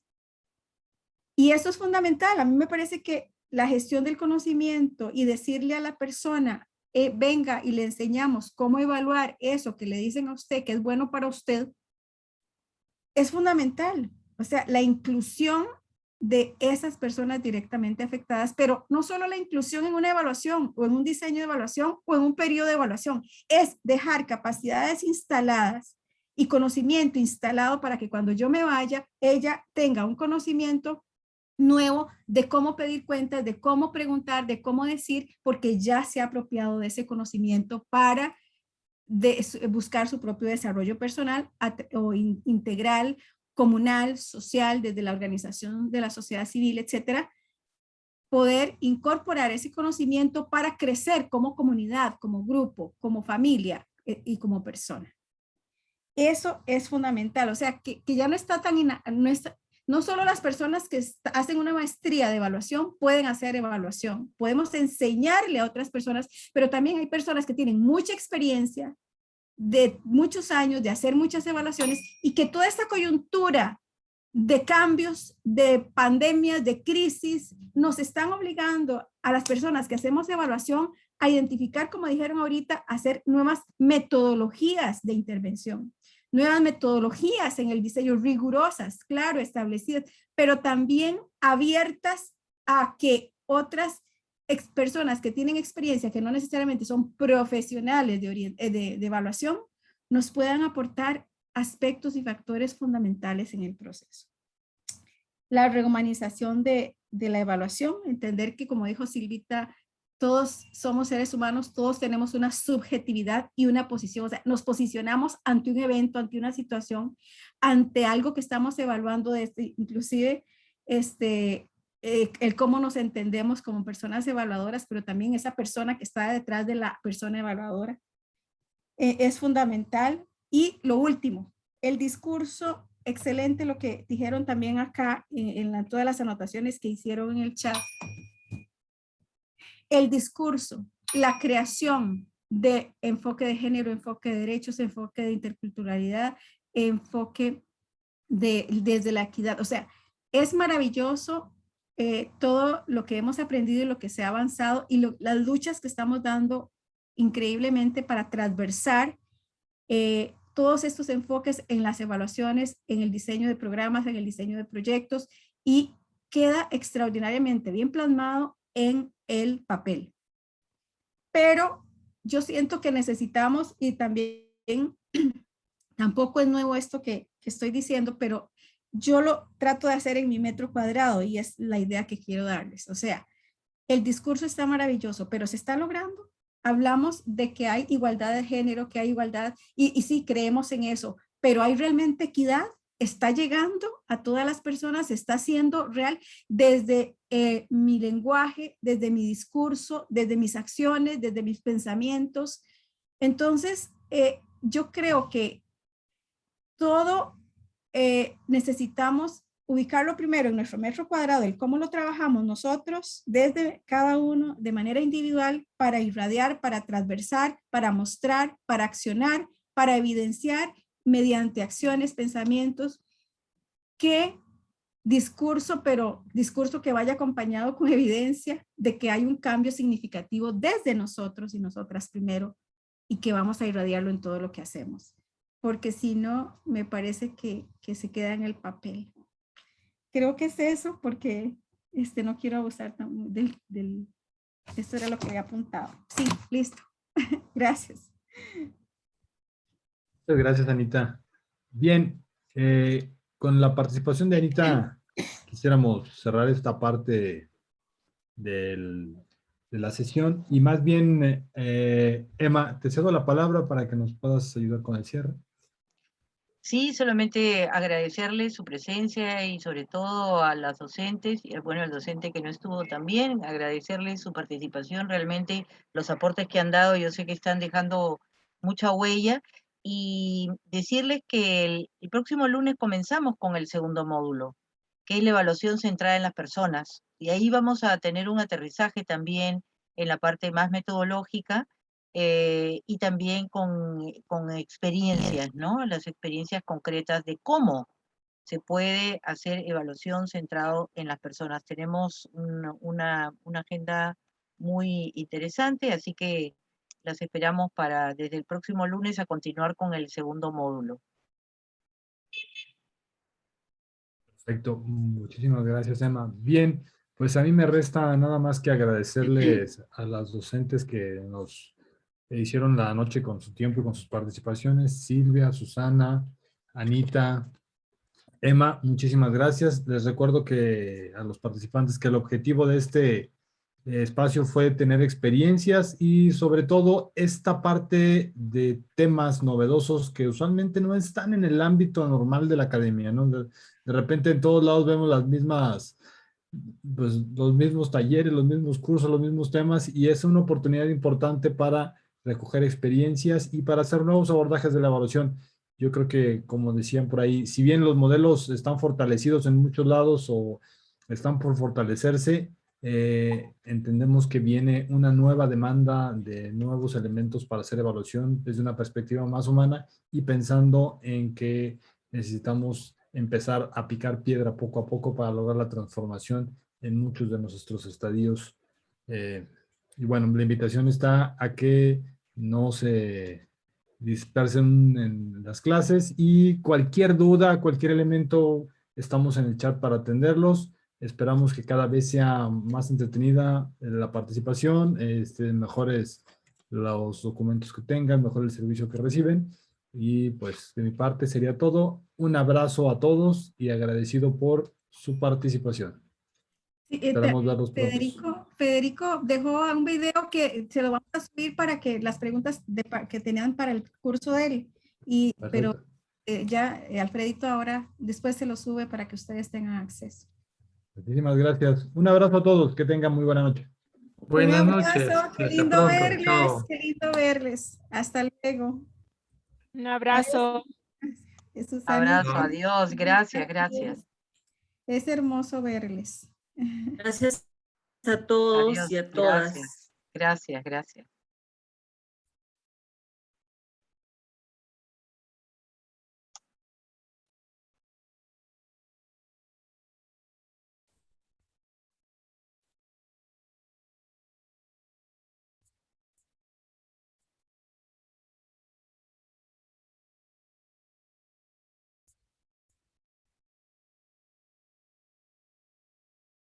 Y eso es fundamental. A mí me parece que la gestión del conocimiento y decirle a la persona, venga y le enseñamos cómo evaluar eso que le dicen a usted que es bueno para usted, es fundamental. O sea, la inclusión de esas personas directamente afectadas, pero no solo la inclusión en una evaluación o en un diseño de evaluación o en un periodo de evaluación, es dejar capacidades instaladas y conocimiento instalado para que cuando yo me vaya, ella tenga un conocimiento nuevo de cómo pedir cuentas, de cómo preguntar, de cómo decir, porque ya se ha apropiado de ese conocimiento para buscar su propio desarrollo personal o integral, comunal, social, desde la organización de la sociedad civil, etcétera, poder incorporar ese conocimiento para crecer como comunidad, como grupo, como familia y como persona. Eso es fundamental, o sea, que ya no está tan, no solo las personas que hacen una maestría de evaluación pueden hacer evaluación, podemos enseñarle a otras personas, pero también hay personas que tienen mucha experiencia de muchos años de hacer muchas evaluaciones y que toda esta coyuntura de cambios, de pandemias, de crisis, nos están obligando a las personas que hacemos evaluación a identificar, como dijeron ahorita, hacer nuevas metodologías de intervención, nuevas metodologías en el diseño rigurosas, claro, establecidas, pero también abiertas a que otras personas que tienen experiencia, que no necesariamente son profesionales de evaluación, nos puedan aportar aspectos y factores fundamentales en el proceso. La rehumanización de la evaluación, entender que, como dijo Silvita, todos somos seres humanos, todos tenemos una subjetividad y una posición, o sea, nos posicionamos ante un evento, ante una situación, ante algo que estamos evaluando, inclusive el cómo nos entendemos como personas evaluadoras, pero también esa persona que está detrás de la persona evaluadora. Es fundamental. Y lo último, el discurso, excelente lo que dijeron también acá en todas las anotaciones que hicieron en el chat. El discurso, la creación de enfoque de género, enfoque de derechos, enfoque de interculturalidad, enfoque desde la equidad. O sea, es maravilloso todo lo que hemos aprendido y lo que se ha avanzado y las luchas que estamos dando increíblemente para transversar todos estos enfoques en las evaluaciones, en el diseño de programas, en el diseño de proyectos, y queda extraordinariamente bien plasmado en el papel. Pero yo siento que necesitamos, y también tampoco es nuevo esto que estoy diciendo, pero yo lo trato de hacer en mi metro cuadrado y es la idea que quiero darles. O sea, el discurso está maravilloso, pero ¿se está logrando? Hablamos de que hay igualdad de género, que hay igualdad, y sí, creemos en eso, pero ¿hay realmente equidad? ¿Está llegando a todas las personas? ¿Está siendo real? Desde mi lenguaje, desde mi discurso, desde mis acciones, desde mis pensamientos. Entonces, yo creo que todo necesitamos ubicarlo primero en nuestro metro cuadrado, el cómo lo trabajamos nosotros desde cada uno de manera individual para irradiar, para transversar, para mostrar, para accionar, para evidenciar mediante acciones, pensamientos, que discurso, pero discurso que vaya acompañado con evidencia de que hay un cambio significativo desde nosotros y nosotras primero y que vamos a irradiarlo en todo lo que hacemos. Porque si no, me parece que se queda en el papel. Creo que es eso, porque no quiero abusar esto era lo que había apuntado. Sí, listo. Gracias. Muchas gracias, Anita. Bien, con la participación de Anita, quisiéramos cerrar esta parte de la sesión y más bien, Emma, te cedo la palabra para que nos puedas ayudar con el cierre. Sí, solamente agradecerles su presencia y sobre todo a las docentes, y bueno, al docente que no estuvo también, agradecerles su participación, realmente los aportes que han dado, yo sé que están dejando mucha huella, y decirles que el próximo lunes comenzamos con el segundo módulo, que es la evaluación centrada en las personas, y ahí vamos a tener un aterrizaje también en la parte más metodológica, y también con experiencias, ¿no? Las experiencias concretas de cómo se puede hacer evaluación centrado en las personas. Tenemos una agenda muy interesante, así que las esperamos para desde el próximo lunes a continuar con el segundo módulo. Perfecto, muchísimas gracias, Emma. Bien, pues a mí me resta nada más que agradecerles a las docentes que nos hicieron la noche con su tiempo y con sus participaciones, Silvia, Susana, Anita, Emma, muchísimas gracias. Les recuerdo que a los participantes que el objetivo de este espacio fue tener experiencias y sobre todo esta parte de temas novedosos que usualmente no están en el ámbito normal de la academia, ¿no? De repente en todos lados vemos las mismas, pues los mismos talleres, los mismos cursos, los mismos temas y es una oportunidad importante para recoger experiencias y para hacer nuevos abordajes de la evaluación. Yo creo que, como decían por ahí, si bien los modelos están fortalecidos en muchos lados o están por fortalecerse, entendemos que viene una nueva demanda de nuevos elementos para hacer evaluación desde una perspectiva más humana y pensando en que necesitamos empezar a picar piedra poco a poco para lograr la transformación en muchos de nuestros estadios. Y bueno, la invitación está a que no se dispersen en las clases y cualquier duda, cualquier elemento, estamos en el chat para atenderlos. Esperamos que cada vez sea más entretenida la participación, mejores los documentos que tengan, mejor el servicio que reciben. Y pues de mi parte sería todo. Un abrazo a todos y agradecido por su participación. Sí, Esperamos verlos pronto. Federico dejó un video que se lo vamos a subir para que las preguntas que tenían para el curso de él. Pero ya Alfredito ahora después se lo sube para que ustedes tengan acceso. Muchísimas gracias. Un abrazo a todos. Que tengan muy buena noche. Buenas Un noches. abrazo, qué Hasta lindo pronto. verles, Chao. qué lindo verles. Hasta luego. Un abrazo. Abrazo, adiós, gracias, gracias. Es hermoso verles. Gracias a todos Adiós, y a todas. gracias, gracias.